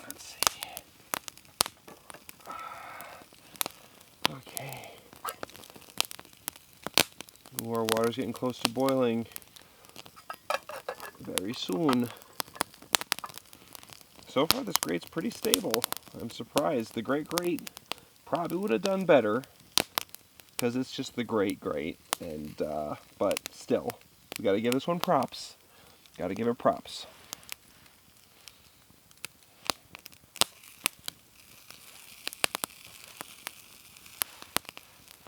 Let's see. Okay. Ooh, our water's getting close to boiling. Very soon. So far this grate's pretty stable. I'm surprised. The grate probably would have done better because it's just the grate, and but still, we got to give this one props. Got to give it props.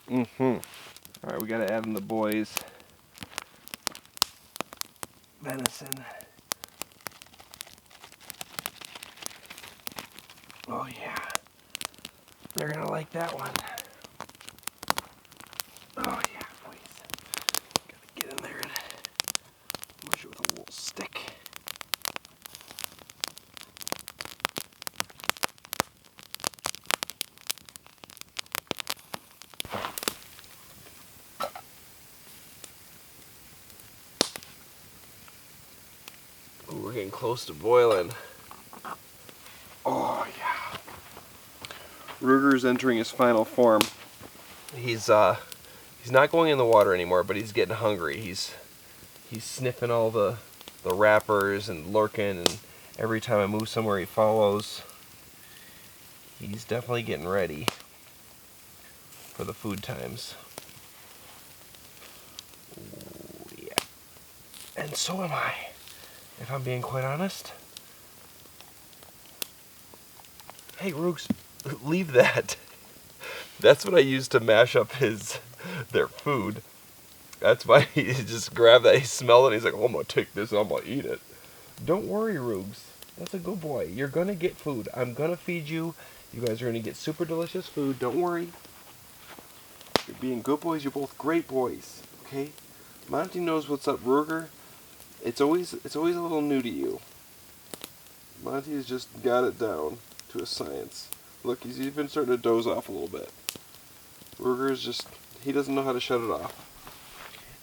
All right, we got to add in the boys' venison. Oh yeah, they're gonna like that one. Oh yeah, boys. Gotta get in there and mush it with a little stick. Ooh, we're getting close to boiling. Oh yeah. Ruger's entering his final form. He's not going in the water anymore, but he's getting hungry. He's sniffing all the wrappers and lurking, and every time I move somewhere he follows. He's definitely getting ready for the food times. Ooh, yeah. And so am I, if I'm being quite honest. Hey, Rooks, leave that. That's what I use to mash up their food. That's why he just grabbed that, he smelled it, he's like, oh, I'm going to take this and I'm going to eat it. Don't worry, Roogs. That's a good boy. You're going to get food. I'm going to feed you. You guys are going to get super delicious food. Don't worry. You're being good boys. You're both great boys. Okay? Monty knows what's up, Ruger. It's always a little new to you. Monty has just got it down to a science. Look, he's even starting to doze off a little bit. Ruger's just, he doesn't know how to shut it off.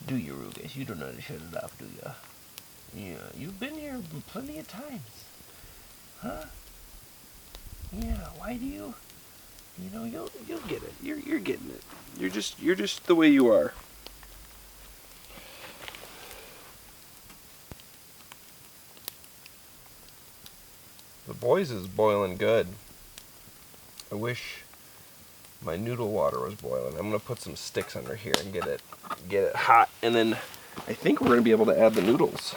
Do you, Rugus? You don't know to shut it off, do you? Yeah, you've been here plenty of times. Huh? Yeah, why do you? You know, you'll get it. You're getting it. You're just the way you are. The boys is boiling good. I wish my noodle water was boiling. I'm gonna put some sticks under here and get it hot, and then I think we're gonna be able to add the noodles.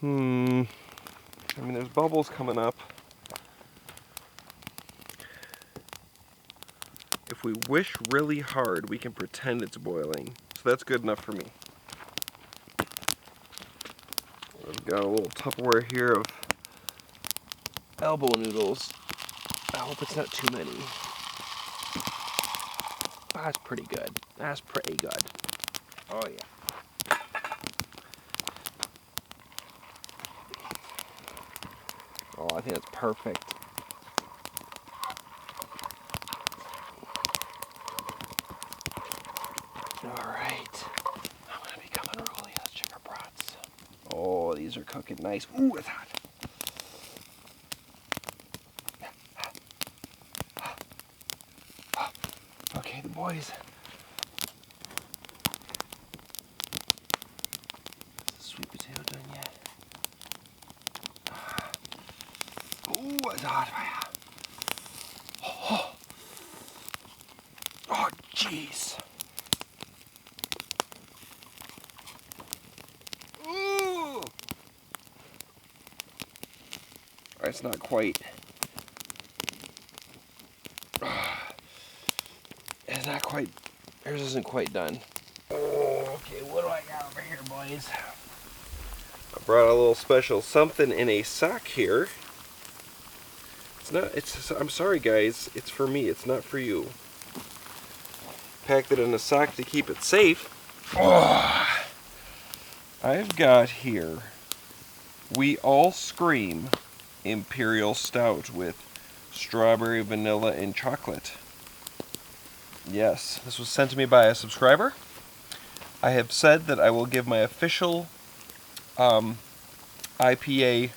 I mean, there's bubbles coming up. If we wish really hard, we can pretend it's boiling. So that's good enough for me. I've got a little Tupperware here of elbow noodles. I hope it's not too many. Oh, that's pretty good. That's pretty good. Oh yeah. Oh, I think that's perfect. Alright. I'm gonna be coming early. Let's check our brats. Oh, these are cooking nice. Ooh, it's hot. Okay, the boys. Is the sweet potato done yet? Ooh, it's hot. Oh, jeez. Ooh. It's not quite. It's not quite. Yours isn't quite done. Oh, okay, what do I got over here, boys? I brought a little special something in a sock here. It's not. I'm sorry, guys. It's for me. It's not for you. Packed it in a sock to keep it safe. Oh, I've got here We All Scream Imperial Stout with strawberry, vanilla, and chocolate. Yes, this was sent to me by a subscriber. I have said that I will give my official IPA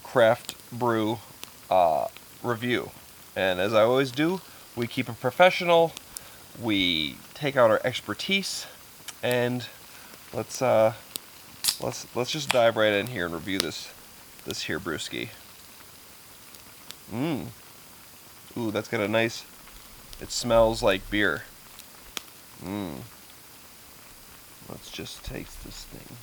craft brew review. And as I always do, we keep it professional. We take out our expertise, and let's just dive right in here and review this here brewski. Ooh, that's got a nice. It smells like beer. Let's just taste this thing.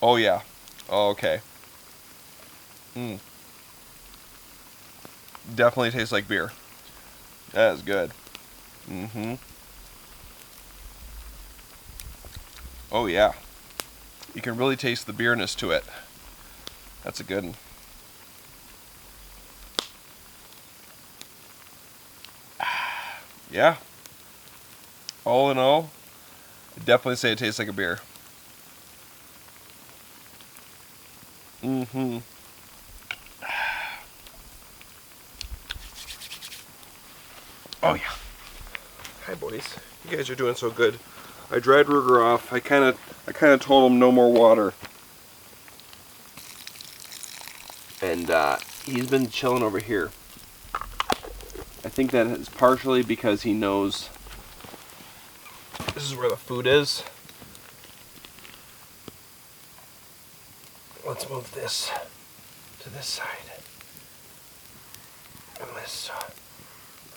Oh yeah. Oh, okay. Definitely tastes like beer. That is good. Oh yeah. You can really taste the beerness to it. That's a good one. Yeah. All in all, I'd definitely say it tastes like a beer. Oh yeah. Hi boys. You guys are doing so good. I dried Ruger off. I kind of told him no more water. And he's been chilling over here. I think that is partially because he knows this is where the food is. Let's move this to this side. And this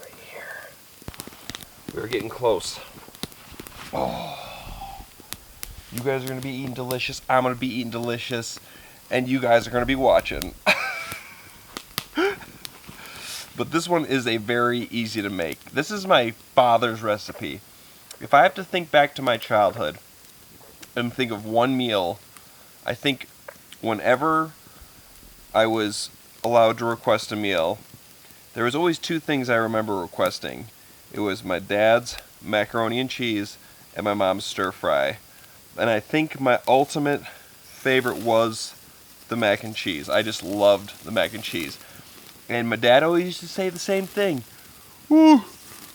right here. We're getting close. Oh. You guys are going to be eating delicious. I'm going to be eating delicious. And you guys are going to be watching. But this one is a very easy to make. This is my father's recipe. If I have to think back to my childhood and think of one meal, I think whenever I was allowed to request a meal, there was always two things I remember requesting. It was my dad's macaroni and cheese and my mom's stir fry. And I think my ultimate favorite was the mac and cheese. I just loved the mac and cheese. And my dad always used to say the same thing. Oh,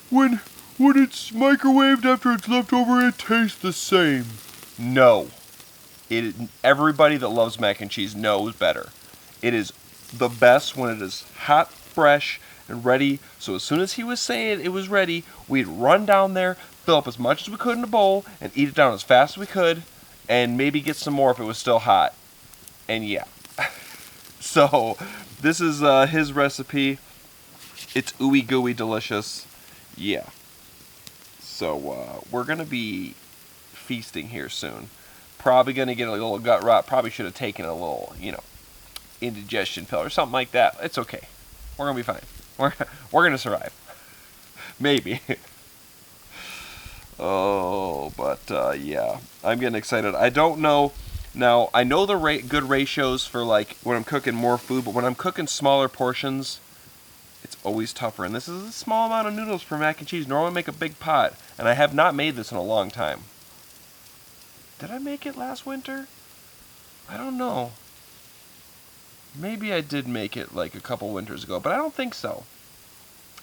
when it's microwaved after it's left over, it tastes the same. No. Everybody that loves mac and cheese knows better. It is the best when it is hot, fresh, and ready. So as soon as he was saying it was ready, we'd run down there, fill up as much as we could in a bowl, and eat it down as fast as we could, and maybe get some more if it was still hot. And yeah. So this is his recipe. It's ooey gooey delicious. Yeah. So we're going to be feasting here soon. Probably going to get a little gut rot. Probably should have taken a little, indigestion pill or something like that. It's okay. We're going to be fine. We're going to survive. Maybe. Oh, but yeah. I'm getting excited. I don't know. Now, I know the good ratios for like when I'm cooking more food, but when I'm cooking smaller portions, it's always tougher. And this is a small amount of noodles for mac and cheese. Normally I make a big pot, and I have not made this in a long time. Did I make it last winter? I don't know. Maybe I did make it like a couple winters ago, but I don't think so.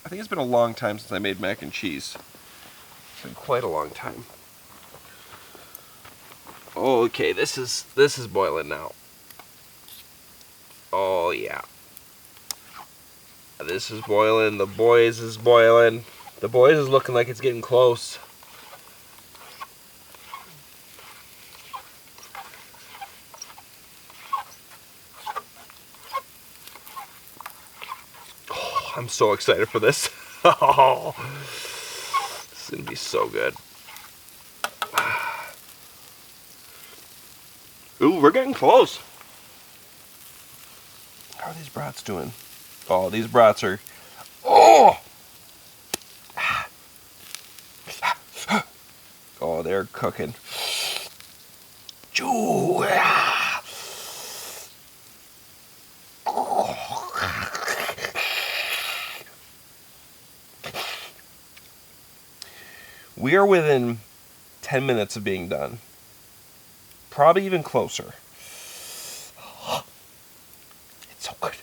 I think it's been a long time since I made mac and cheese. It's been quite a long time. Okay, this is boiling now. Oh yeah. This is boiling. The boys is boiling. The boys is looking like it's getting close. Oh, I'm so excited for this. Oh, this is gonna be so good. Ooh, we're getting close. How are these brats doing? Oh, these brats are... Oh! Oh, they're cooking. Choo! We are within 10 minutes of being done. Probably even closer. It's so good.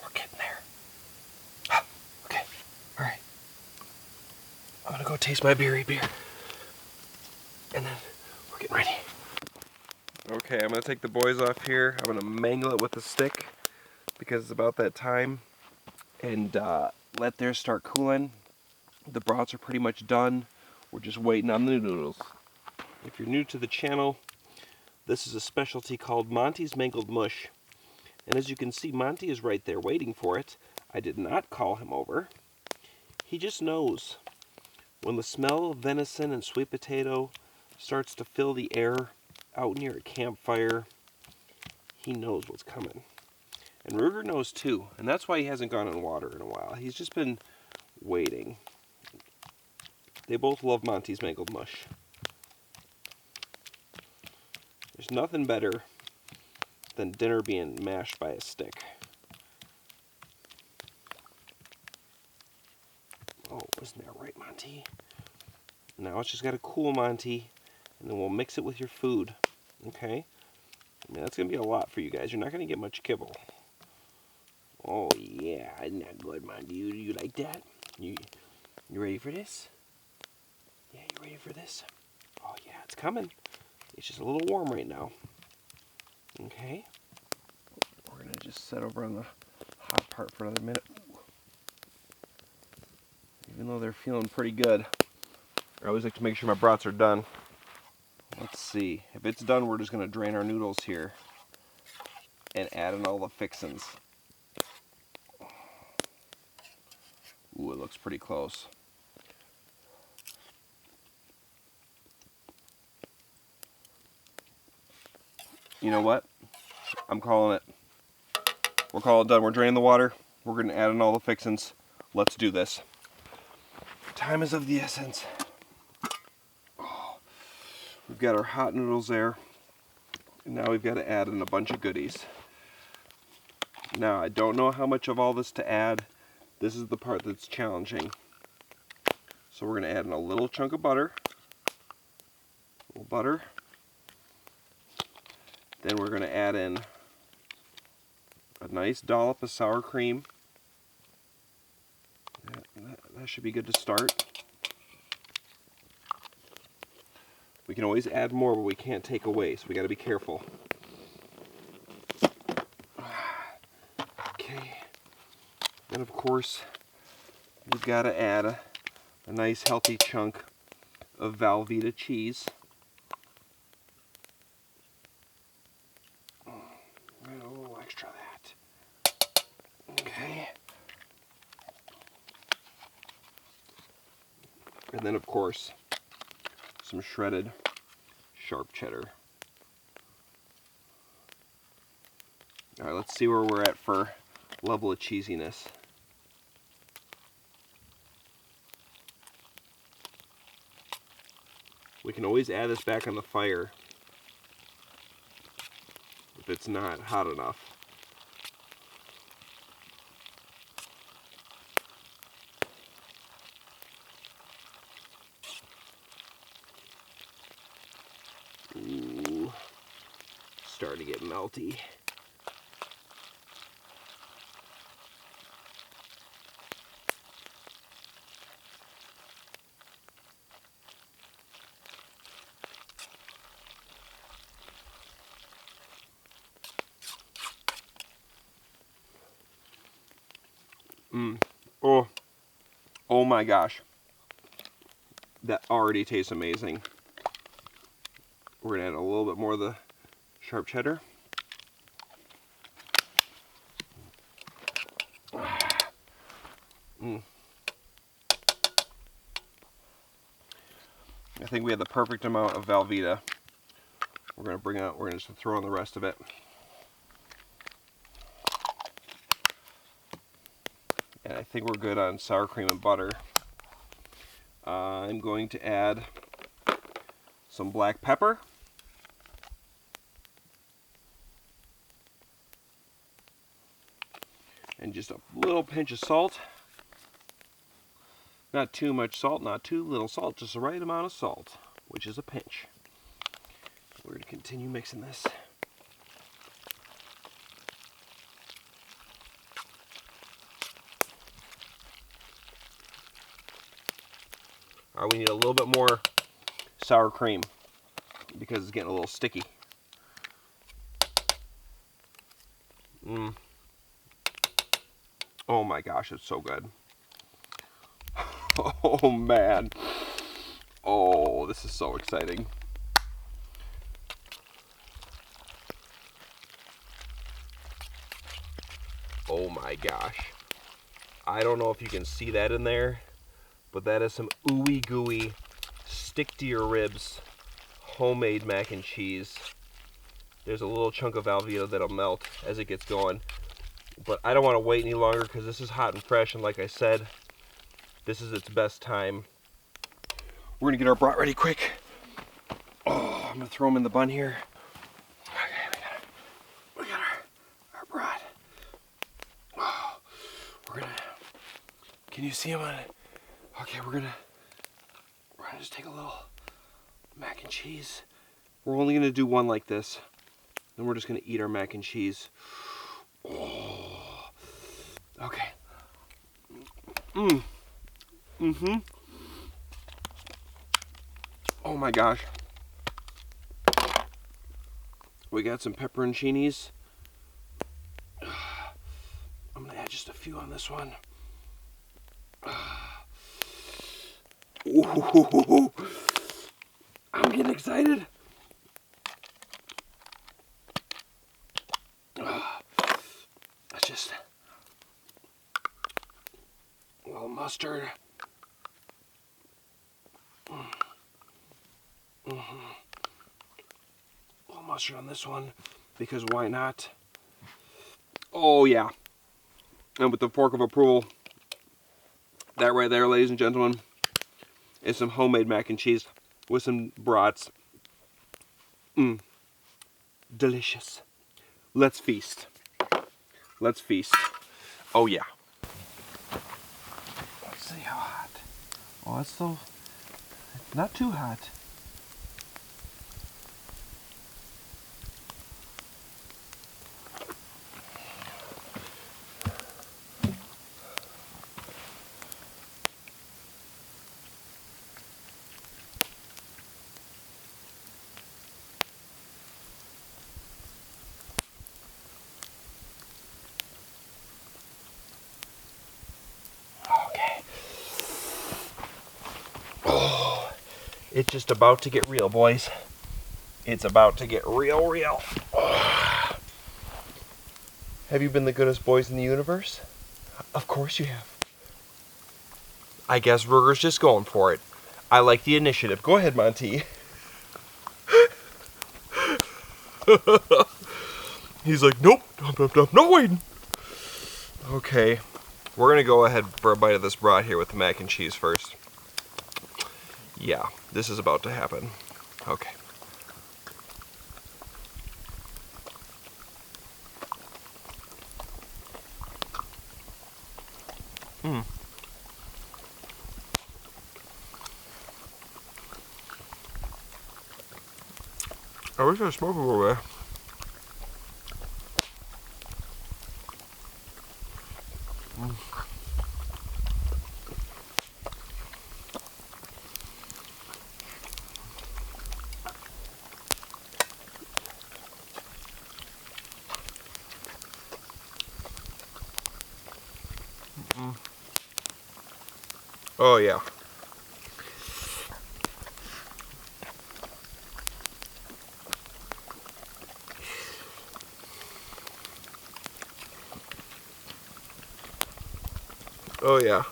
We're getting there. Okay. All right. I'm gonna go taste my berry beer. And then we're getting ready. Okay, I'm gonna take the boys off here. I'm gonna mangle it with a stick because it's about that time. And let theirs start cooling. The brats are pretty much done. We're just waiting on the noodles. If you're new to the channel, this is a specialty called Monty's Mangled Mush. And as you can see, Monty is right there waiting for it. I did not call him over. He just knows. When the smell of venison and sweet potato starts to fill the air out near a campfire, he knows what's coming. And Ruger knows too, and that's why he hasn't gone in water in a while. He's just been waiting. They both love Monty's Mangled Mush. There's nothing better than dinner being mashed by a stick. Oh, isn't that right, Monty? Now it's just got to cool, Monty, and then we'll mix it with your food. Okay? I mean, that's going to be a lot for you guys. You're not going to get much kibble. Oh, yeah. Isn't that good, Monty? You like that? You ready for this? Yeah, you ready for this? Oh, yeah, it's coming. It's just a little warm right now. Okay? We're going to just set over on the hot part for another minute. Even though they're feeling pretty good. I always like to make sure my brats are done. Let's see. If it's done, we're just going to drain our noodles here and add in all the fixins. Ooh, it looks pretty close. You know what? I'm calling it. We're calling it done. We're draining the water. We're going to add in all the fixins. Let's do this. Time is of the essence. Oh, we've got our hot noodles there. And now we've got to add in a bunch of goodies. Now, I don't know how much of all this to add. This is the part that's challenging. So we're going to add in a little chunk of butter. A little butter. Then we're going to add in a nice dollop of sour cream. That should be good to start. We can always add more, but we can't take away, so we got to be careful. Okay. Then of course, we've got to add a nice healthy chunk of Velveeta cheese. A little extra of that. Okay. And then of course, some shredded sharp cheddar. All right, let's see where we're at for level of cheesiness. We can always add this back on the fire if it's not hot enough. Ooh, starting to get melty. Oh my gosh. That already tastes amazing. We're gonna add a little bit more of the sharp cheddar. I think we have the perfect amount of Velveeta. We're gonna just throw on the rest of it. And I think we're good on sour cream and butter. I'm going to add some black pepper. And just a little pinch of salt. Not too much salt, not too little salt, just the right amount of salt, which is a pinch. We're going to continue mixing this. All right, we need a little bit more sour cream because it's getting a little sticky. Oh my gosh, it's so good. Oh man. Oh, this is so exciting. Oh my gosh. I don't know if you can see that in there, but that is some ooey gooey, stick to your ribs, homemade mac and cheese. There's a little chunk of Velveeta that'll melt as it gets going. But I don't want to wait any longer because this is hot and fresh, and like I said, this is its best time. We're gonna get our brat ready quick. Oh, I'm gonna throw them in the bun here. Okay, we got our brat. Oh, can you see him on it? Okay, we're gonna just take a little mac and cheese. We're only gonna do one like this. Then we're just gonna eat our mac and cheese. Oh, okay. Oh my gosh. We got some pepperoncinis. I'm gonna add just a few on this one. Ooh, I'm getting excited. That's just a little mustard. A little mustard on this one, because why not? Oh yeah. And with the fork of approval, that right there, ladies and gentlemen, is some homemade mac and cheese with some brats. Delicious. Let's feast. Let's feast. Oh yeah. Let's see how hot. Oh, it's still not too hot. It's just about to get real, boys. It's about to get real. Have you been the goodest boys in the universe? Of course you have. I guess Ruger's just going for it. I like the initiative. Go ahead, Monty. He's like, nope, no waiting. Okay, we're gonna go ahead for a bite of this brat here with the mac and cheese first. Yeah, this is about to happen. Okay. I wish I smoked a little bit. Oh yeah. Oh yeah.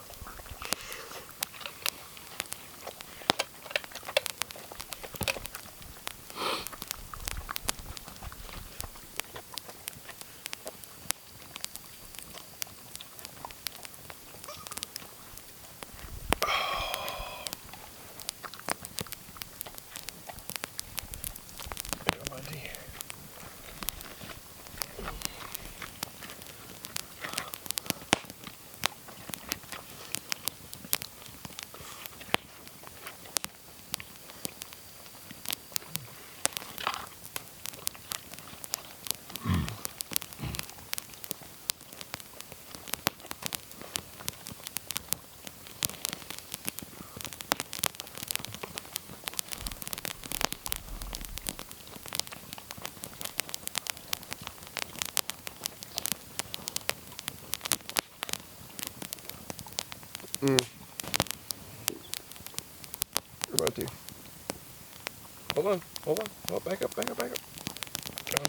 Hold on. Oh, back up. I'm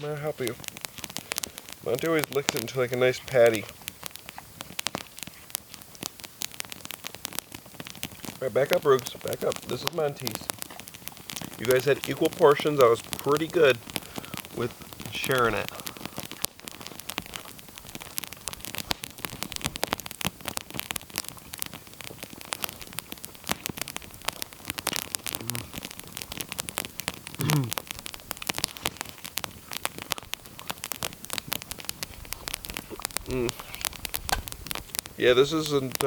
gonna help you. Monty always licks it into like a nice patty. Alright, back up, Roogs. Back up. This is Monty's. You guys had equal portions. I was pretty good with sharing it. Yeah, this isn't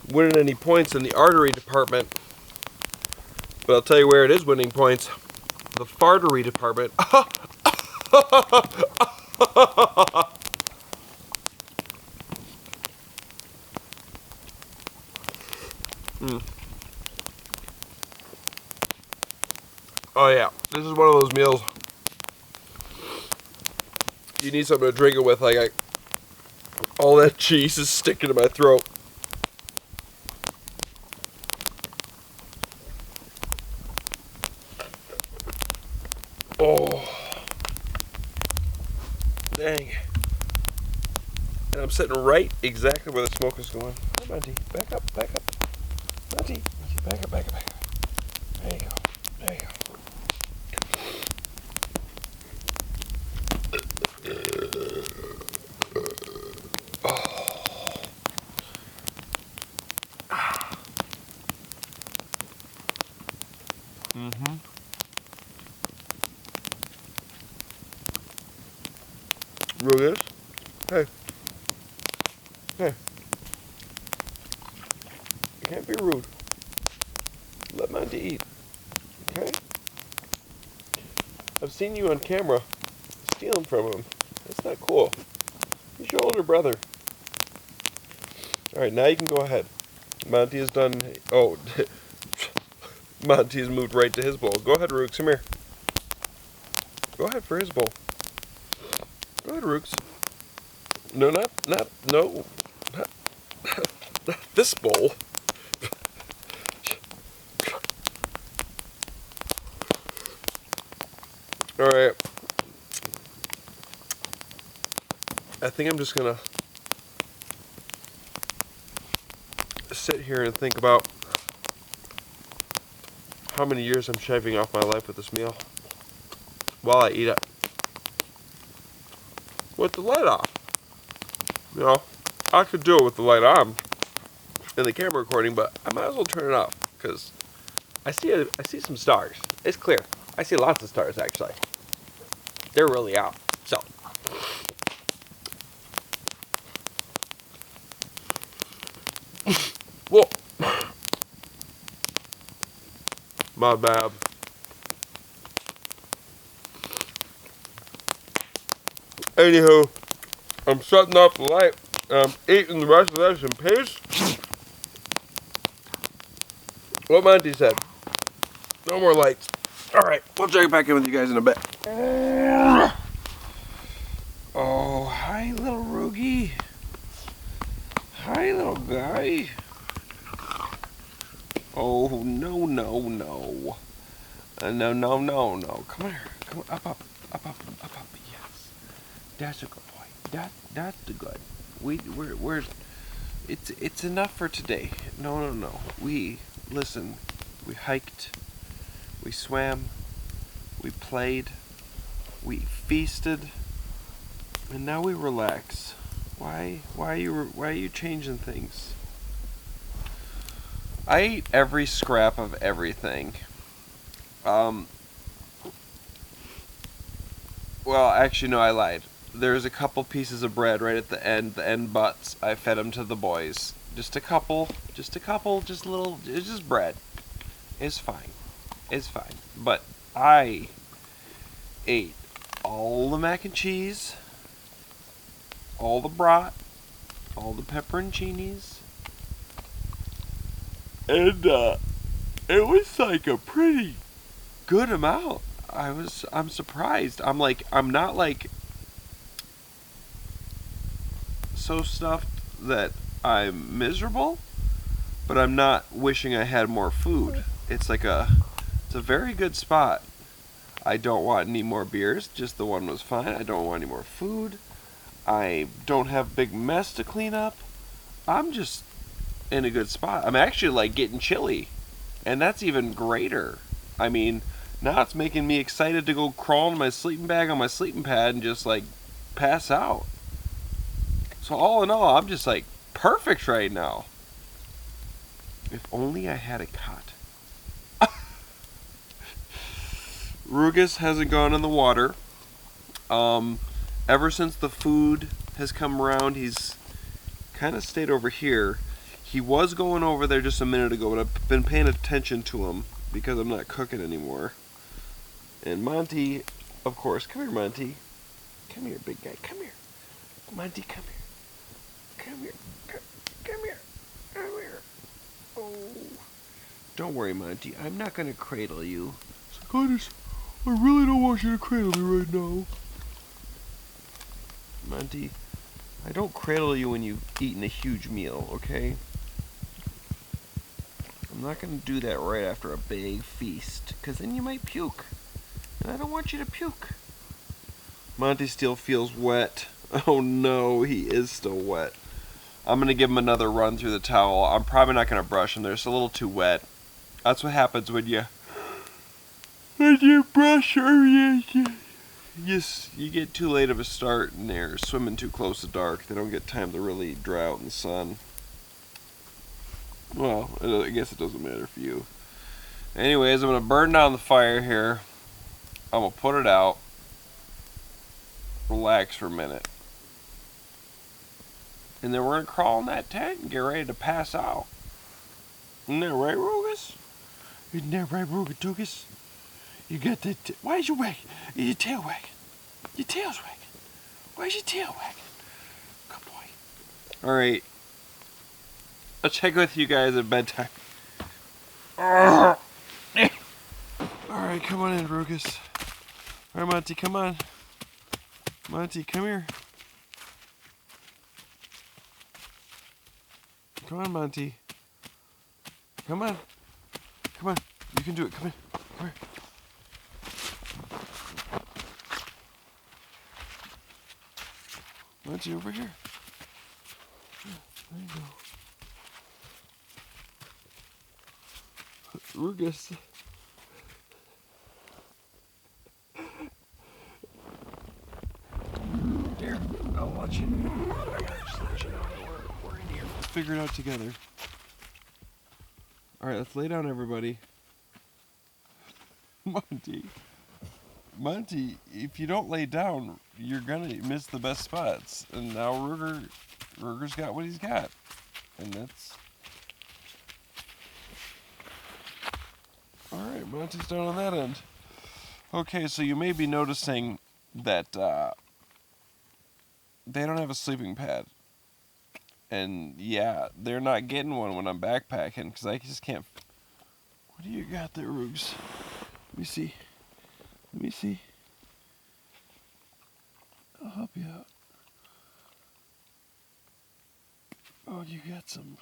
winning any points in the artery department, but I'll tell you where it is winning points. The fartery department. Oh yeah, this is one of those meals you need something to drink it with. Like all that cheese is sticking to my throat. Oh, dang. And I'm sitting right exactly where the smoke is going. Come on, Monty, back up. Monty, back up. There you go. Rugus? Hey. You can't be rude. Let Monty eat. Okay? I've seen you on camera stealing from him. That's not cool. He's your older brother. Alright, now you can go ahead. Monty is done. Oh, Monty's moved right to his bowl. Go ahead, Rooks. Come here. Go ahead for his bowl. Go ahead, Rooks. No, not this bowl. I think I'm just gonna sit here and think about how many years I'm shaving off my life with this meal while I eat it with the light off. You know, I could do it with the light on in the camera recording, but I might as well turn it off because I see some stars. It's clear. I see lots of stars actually. They're really out. So whoa. My bad. Anywho, I'm shutting off the light. I'm eating the rest of this in peace. What Monty said. No more lights. Alright, we'll check back in with you guys in a bit. Oh, hi little Roogie. Hi little guy. Oh, no, no, no. No, no, no, no. Come here. Come on. Up. Yes. That's a good boy. That's the good. We're it's enough for today. No. Listen. We hiked. We swam. We played. We feasted. And now we relax. Why are you changing things? I ate every scrap of everything. Well, actually, no, I lied. There's a couple pieces of bread right at the end butts. I fed them to the boys. Just a couple, just little, it's just bread. It's fine. But I ate all the mac and cheese, all the brat, all the pepperoncinis, and it was like a pretty good amount. I'm surprised. I'm not like so stuffed that I'm miserable, but I'm not wishing I had more food. It's a very good spot. I don't want any more beers, just the one was fine. I don't want any more food. I don't have a big mess to clean up. I'm just in a good spot. I'm actually like getting chilly, and that's even greater. I mean, now it's making me excited to go crawl in my sleeping bag on my sleeping pad and just like pass out. So all in all, I'm just like perfect right now. If only I had a cot. Rugus hasn't gone in the water. Ever since the food has come around, he's kind of stayed over here. He was going over there just a minute ago, but I've been paying attention to him because I'm not cooking anymore. And Monty, of course, come here, Monty. Come here, big guy. Come here. Monty, come here. Come here. Come here. Come here. Oh. Don't worry, Monty. I'm not going to cradle you. Secondus, I really don't want you to cradle me right now. Monty, I don't cradle you when you've eaten a huge meal, okay? I'm not going to do that right after a big feast, because then you might puke. And I don't want you to puke. Monty still feels wet. Oh no, he is still wet. I'm going to give him another run through the towel. I'm probably not going to brush him. They're just a little too wet. That's what happens when you brush her. Yes, you get too late of a start and they're swimming too close to dark. They don't get time to really dry out in the sun. Well, I guess it doesn't matter for you. Anyways, I'm going to burn down the fire here. I'm going to put it out. Relax for a minute. And then we're going to crawl in that tent and get ready to pass out. Isn't that right, Rugus? Isn't that right, Rugatugas? You got that. Why is your wagging? Your tail wagging? Your tail's wagging. Why is your tail wagging? Good boy. Alright. I'll check with you guys at bedtime. Alright, come on in, Rugus. Alright, Monty, come on. Monty, come here. Come on, Monty. Come on. Come on. You can do it. Come in. Come here. Monty, over here. There you go. Rugus. Here, I'll let you know. I gotta just let you know we're in here. Let's figure it out together. Alright, let's lay down, everybody. Monty, if you don't lay down, you're gonna miss the best spots. And now Ruger's got what he's got. And that's... Alright, Monty's down on that end. Okay, so you may be noticing that they don't have a sleeping pad. And yeah, they're not getting one when I'm backpacking because I just can't... What do you got there, Rugs? Let me see. Let me see. I'll help you out. Oh, you got some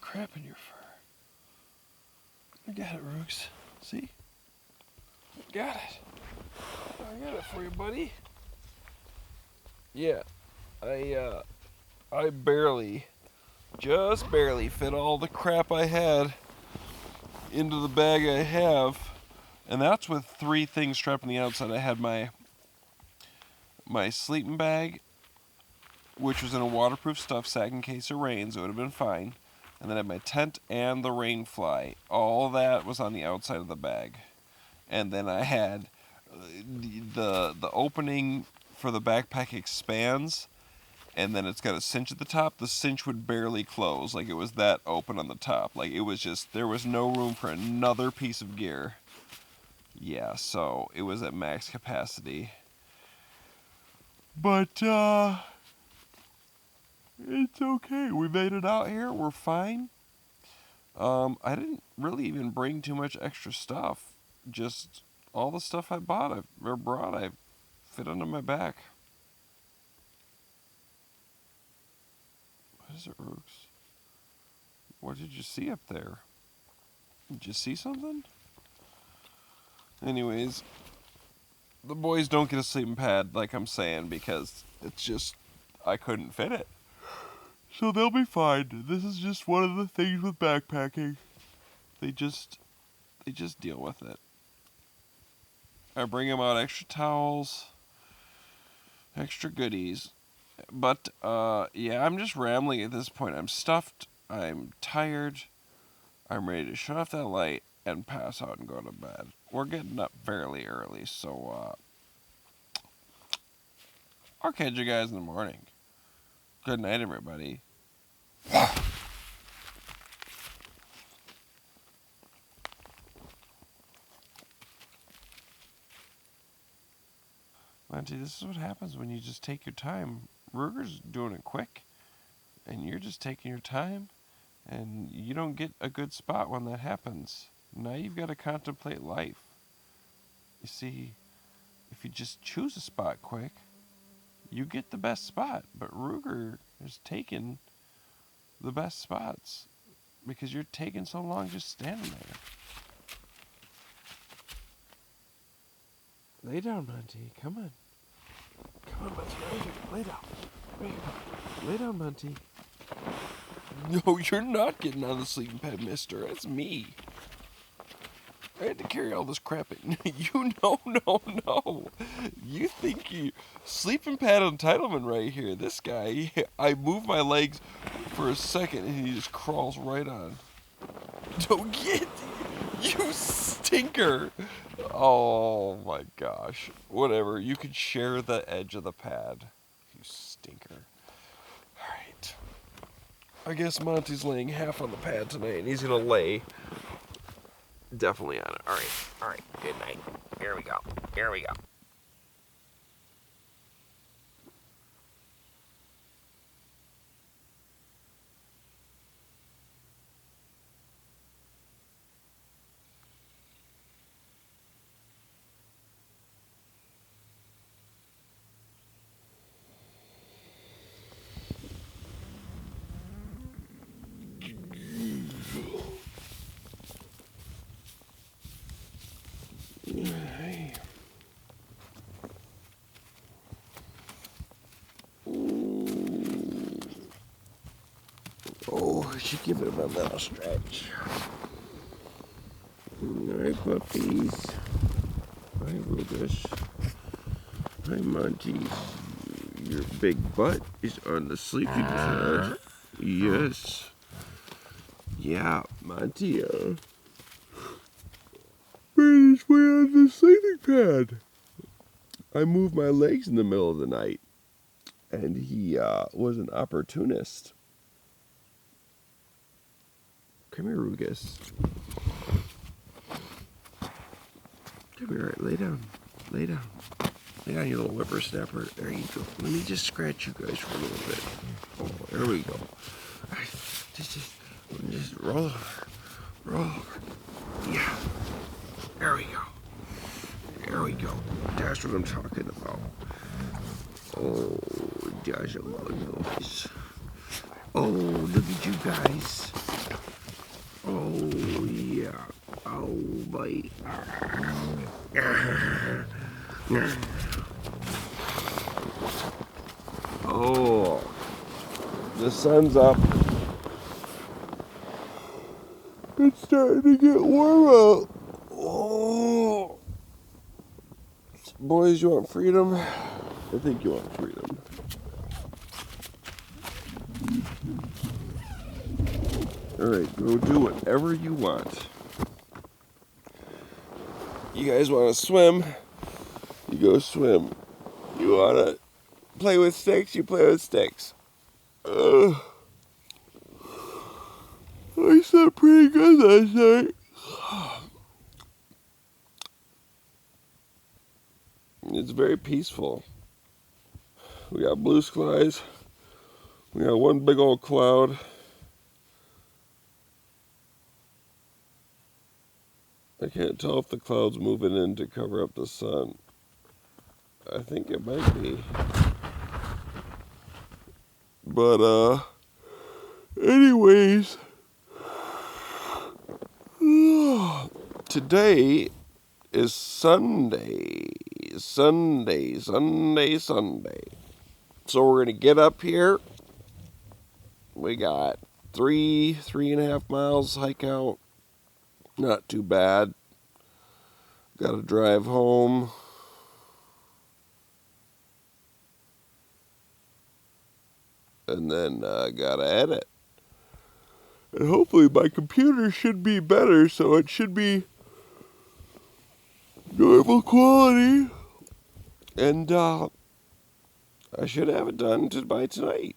crap in your fur. I got it, Rugs. See? I got it. I got it for you, buddy. Yeah, I barely, just barely fit all the crap I had into the bag I have. And that's with 3 things strapped on the outside. I had my sleeping bag, which was in a waterproof stuff sack in case it rains. It would have been fine. And then I had my tent and the rain fly. All that was on the outside of the bag. And then I had the opening for the backpack expands, and then it's got a cinch at the top. The cinch would barely close. Like, it was that open on the top. Like, it was just, there was no room for another piece of gear. Yeah, so it was at max capacity. But, it's okay. We made it out here. We're fine. I didn't really even bring too much extra stuff. Just all the stuff I brought, I fit under my back. What is it, Rooks? What did you see up there? Did you see something? Anyways, the boys don't get a sleeping pad, like I'm saying, because it's just, I couldn't fit it. So they'll be fine. This is just one of the things with backpacking. They just deal with it. I bring them out extra towels, extra goodies. But, yeah, I'm just rambling at this point. I'm stuffed, I'm tired, I'm ready to shut off that light and pass out and go to bed. We're getting up fairly early, so, I'll catch you guys in the morning. Good night, everybody. Monty, this is what happens when you just take your time. Ruger's doing it quick, and you're just taking your time, and you don't get a good spot when that happens. Now you've got to contemplate life. You see, if you just choose a spot quick, you get the best spot. But Ruger is taking the best spots because you're taking so long just standing there. Lay down, Monty. Come on. Come on, Monty. Right here. Lay down. Right here. Lay down, Monty. No, you're not getting on the sleeping pad, mister. That's me. I had to carry all this crap in. No. You think you... Sleeping pad entitlement right here. This guy, I move my legs for a second and he just crawls right on. Don't get... You stinker. Oh my gosh. Whatever. You could share the edge of the pad. You stinker. Alright. I guess Monty's laying half on the pad tonight and he's gonna lay definitely on it. Alright. Good night. Here we go. go. Should give him a little stretch. Hi, puppies. Hi, Lucas. Hi, Monty. Your big butt is on the sleeping pad. Yes. Yeah, Monty, made his way on the sleeping pad. I moved my legs in the middle of the night, and he was an opportunist. Come here, Rugus. Come here, lay down. Lay down. Lay down, you little whippersnapper. There you go. Let me just scratch you guys for a little bit. Oh, there we go. All right. Just roll over. Roll over. Yeah. There we go. There we go. That's what I'm talking about. Oh, that's a good noise. Oh, look at you guys. Oh, yeah. Oh, boy. Oh, the sun's up. It's starting to get warm out. Oh. Boys, you want freedom? I think you want freedom. Alright, go do whatever you want. You guys want to swim? You go swim. You want to play with sticks? You play with sticks. I slept pretty good last night. It's very peaceful. We got blue skies. We got one big old cloud. I can't tell if the cloud's moving in to cover up the sun. I think it might be. But, anyways, today is Sunday. Sunday. So we're going to get up here. We got 3.5 miles hike out. Not too bad. Got to drive home. And then gotta edit. And hopefully my computer should be better, so it should be normal quality. And I should have it done by tonight.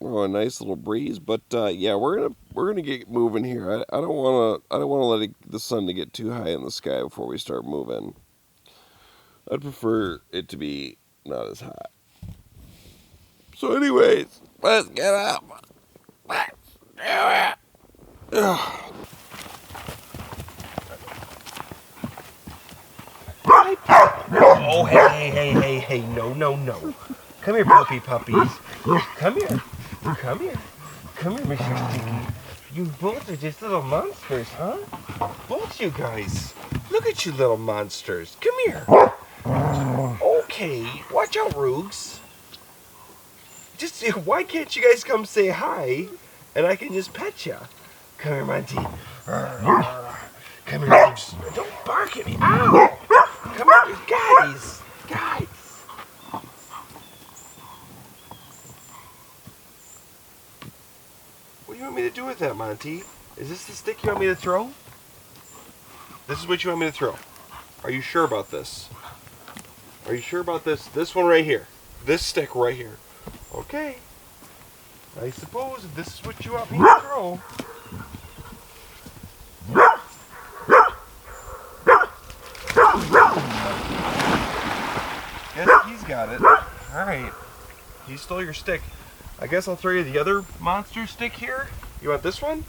Oh, a nice little breeze, but yeah, we're gonna get moving here. I don't wanna let the sun to get too high in the sky before we start moving. I'd prefer it to be not as hot. So anyways, let's get up. Let's do it. Oh, hey, no. Come here, puppy puppies. Come here, Mr. Stinky. You both are just little monsters, huh? Both you guys. Look at you little monsters. Come here. Okay, watch out, Roogs. Just, why can't you guys come say hi, and I can just pet you? Come here, Monty. Come here, Roogs. Don't bark at me. Ow! Come here, guys. What do you want me to do with that, Monty? Is this the stick you want me to throw? This is what you want me to throw. Are you sure about this? Are you sure about this? This one right here. This stick right here. Okay. I suppose if this is what you want me to throw. Guess he's got it. Alright. He stole your stick. I guess I'll throw you the other monster stick here. You want this one?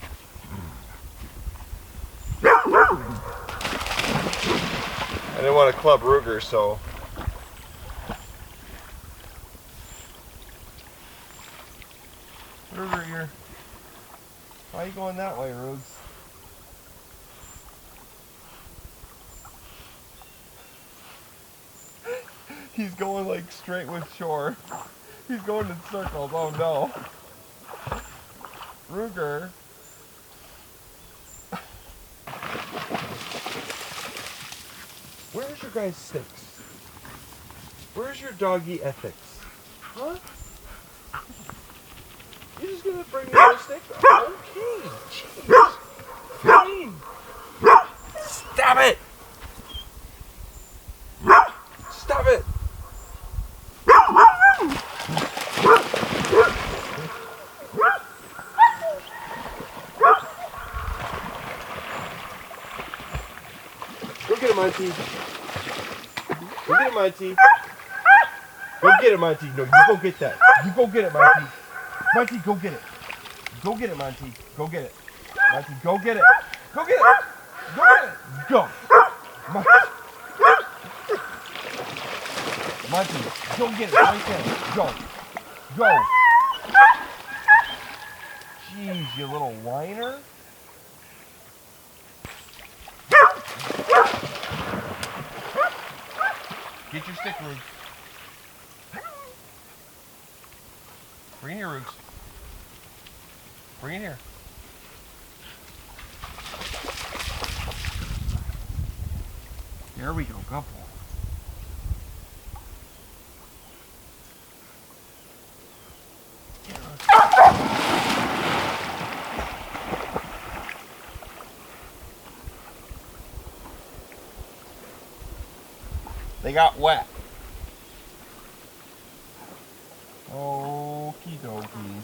I didn't want to club Ruger, so... Ruger, here. Why are you going that way, Rugs? He's going like straight with shore. He's going in circles, oh no. Ruger. Where's your guys' sticks? Where's your doggy ethics? Huh? You're just gonna bring me a stick? Okay, jeez. Fine. Stop it! Stop it! Go get it, Monty. Go get it, Monty. Go get it, Monty. No, you go get that. You go get it, Monty. Monty, go get it. Go get it, Monty. Go get it. Monty, go get it. Go get it. Go get it. Go. Monty. Monty, go get it right there. Go. Go. Jeez, you little whiner. Get your stick, Roogs. Bring it here, Roogs. Bring it here. There we go, good boy. They got wet. Okie dokie.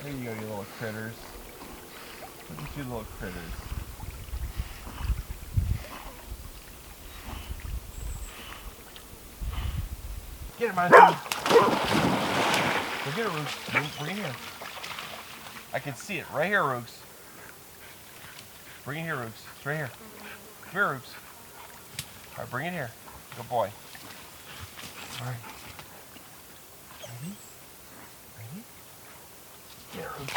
There you go, you little critters. Look at you little critters. Get it, Monty. Go get it, Roogs. Bring it here. I can see it right here, Roogs. Bring it here, Roogs. It's right here. Come here, Roogs. All right, bring it here. Good boy. All right. Ready? Ready? Get it, Roogs.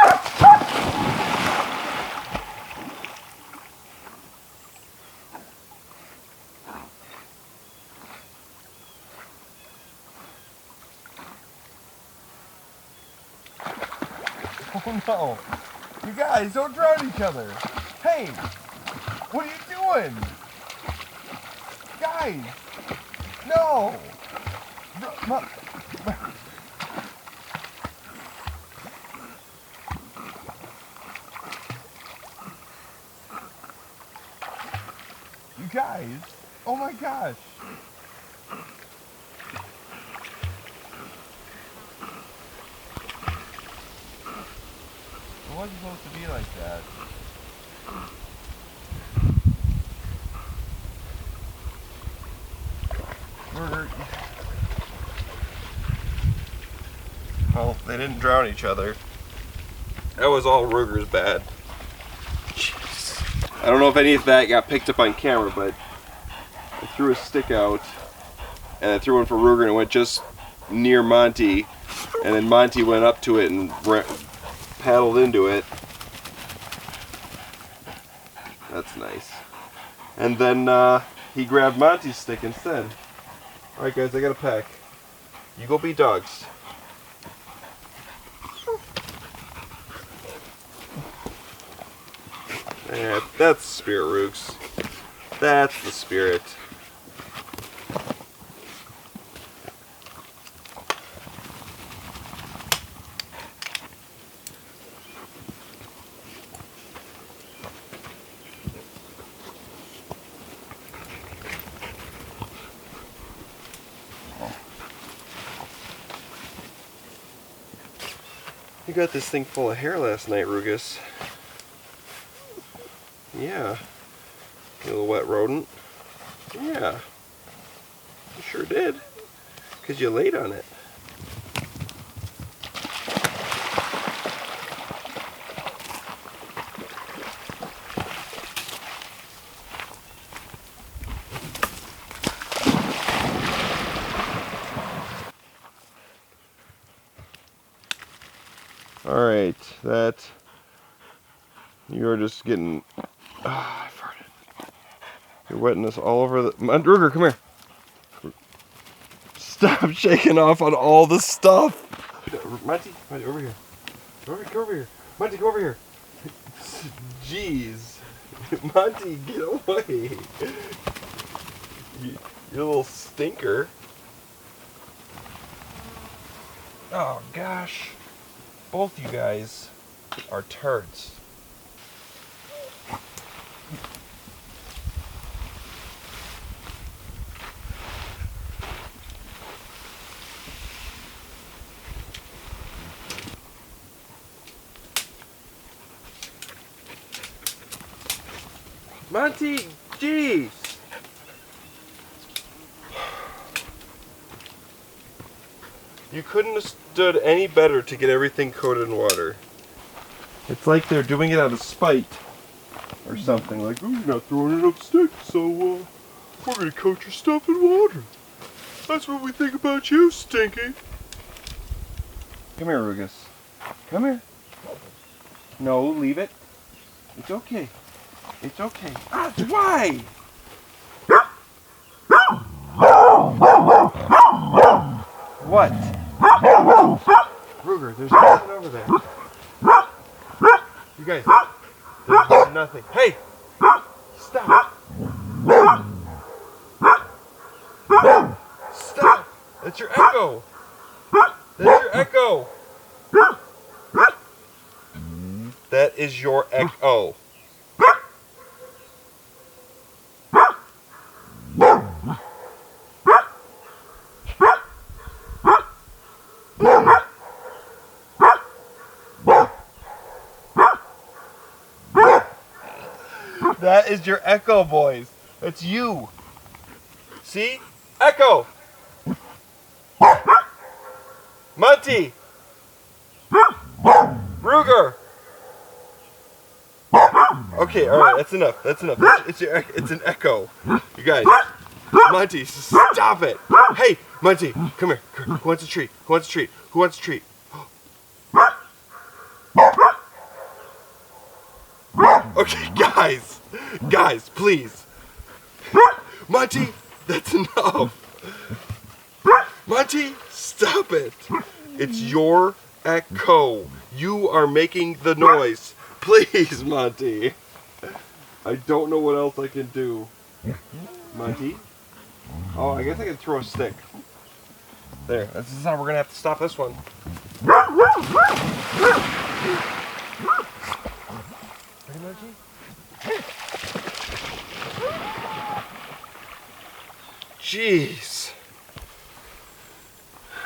Oh no! You guys, don't drown each other! Hey! What are you doing? Guys! No! You guys! Oh my gosh! It wasn't supposed to be like that. Well, they didn't drown each other. That was all Ruger's bad. Jeez. I don't know if any of that got picked up on camera, but I threw a stick out and I threw one for Ruger and it went just near Monty, and then Monty went up to it and paddled into it. That's nice. And then he grabbed Monty's stick instead. Alright guys, I gotta pack. You go be dogs. Yeah, that's the spirit, Roogs. That's the spirit. You got this thing full of hair last night, Rugus. Yeah. You little wet rodent. Yeah. You sure did. Because you laid on it. Alright, that, you're just getting, I farted. You're wetting this all over the... Ruger, come here. Stop shaking off on all the stuff. Monty, over here. Go over here. Monty, go over here. Jeez. Monty, get away. You little stinker. Oh, gosh. Both you guys are turds. Monty, jeez. You couldn't have stood any better to get everything coated in water. It's like they're doing it out of spite or something. Like, oh, you're not throwing enough sticks, so we're gonna coat your stuff in water. That's what we think about you, Stinky. Come here, Rugus. Come here. No, leave it. It's okay. It's okay. Ah, why? What? Ruger, there's nothing over there. You guys, there's nothing. Hey! Stop! Stop! That's your echo! That's your echo! That is your echo. That is your echo, boys. That's you. See? Echo! Monty! Ruger! Okay, alright, that's enough. That's enough. It's an echo. You guys. Monty, stop it! Hey, Monty, come here. Who wants a treat? Who wants a treat? Who wants a treat? Okay, guys, please. Monty, that's enough. Monty, stop it. It's your echo. You are making the noise. Please, Monty. I don't know what else I can do. Monty? Oh, I guess I can throw a stick. There, this is how we're gonna have to stop this one. Ready, Monty? Jeez.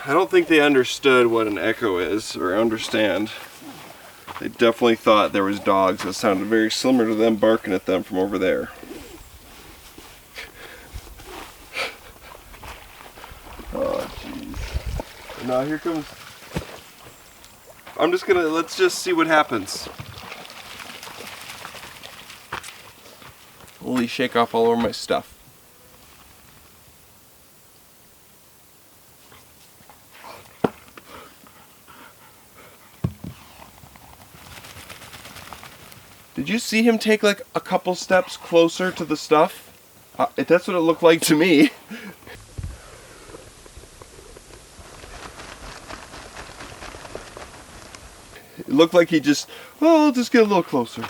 I don't think they understood what an echo is, or understand. They definitely thought there was dogs that sounded very similar to them barking at them from over there. Oh, jeez. Now here comes... let's just see what happens. Holy, shake off all over my stuff. Did you see him take like a couple steps closer to the stuff? That's what it looked like to me. It looked like he just, oh, I'll just get a little closer.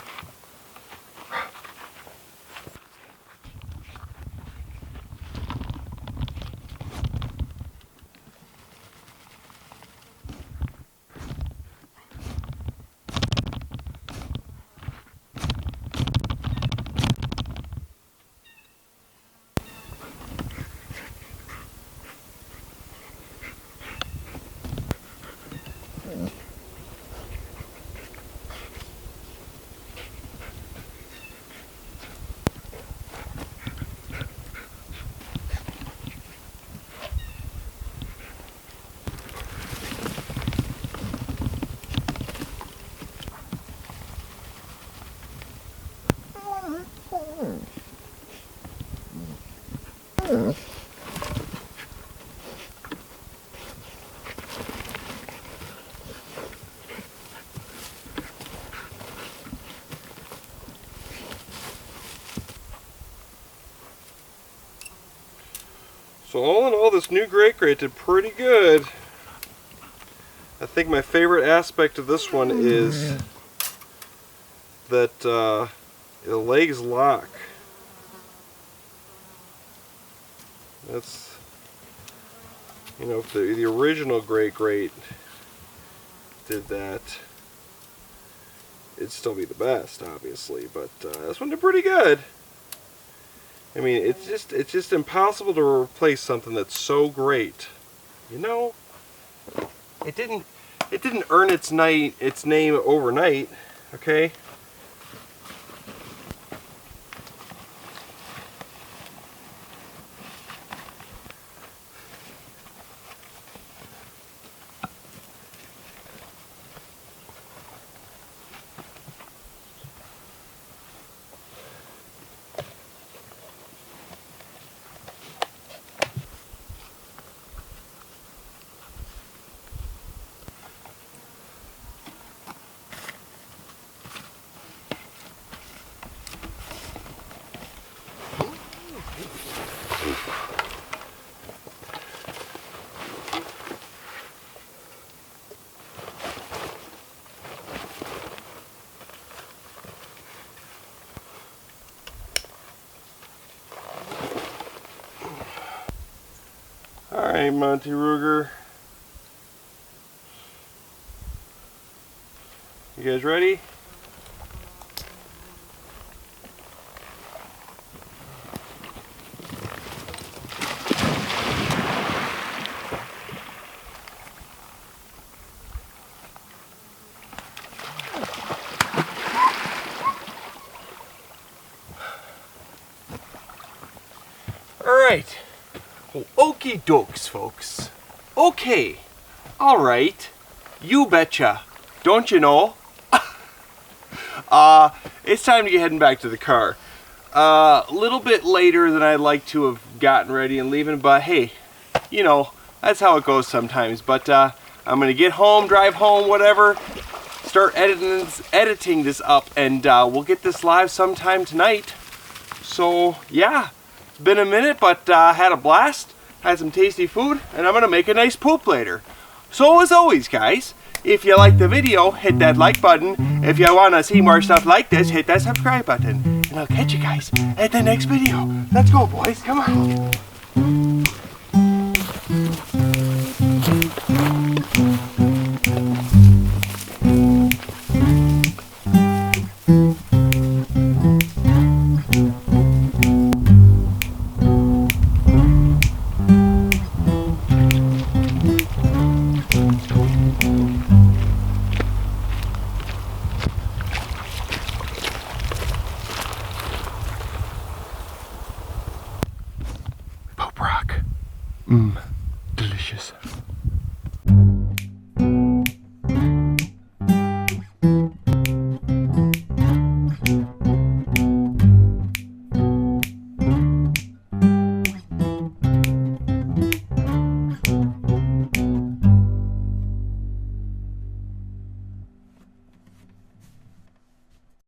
So all in all, this new grate did pretty good. I think my favorite aspect of this one is that the legs lock. That's, you know, if the original grate did that, it'd still be the best, obviously, but this one did pretty good. I mean, it's just impossible to replace something that's so great. You know, it didn't earn its name overnight, okay? Alright, Monty Ruger. You guys ready? Alright. Okie dokes, folks. Okay. Alright. You betcha. Don't you know? It's time to get heading back to the car. A little bit later than I'd like to have gotten ready and leaving, but hey, you know, that's how it goes sometimes. But I'm gonna get home, drive home, whatever, start editing this up, and we'll get this live sometime tonight. So yeah, it's been a minute, but had a blast, had some tasty food, and I'm gonna make a nice poop later. So as always, guys, if you like the video, hit that like button. If you want to see more stuff like this, hit that subscribe button. And I'll catch you guys at the next video. Let's go, boys. Come on. Delicious.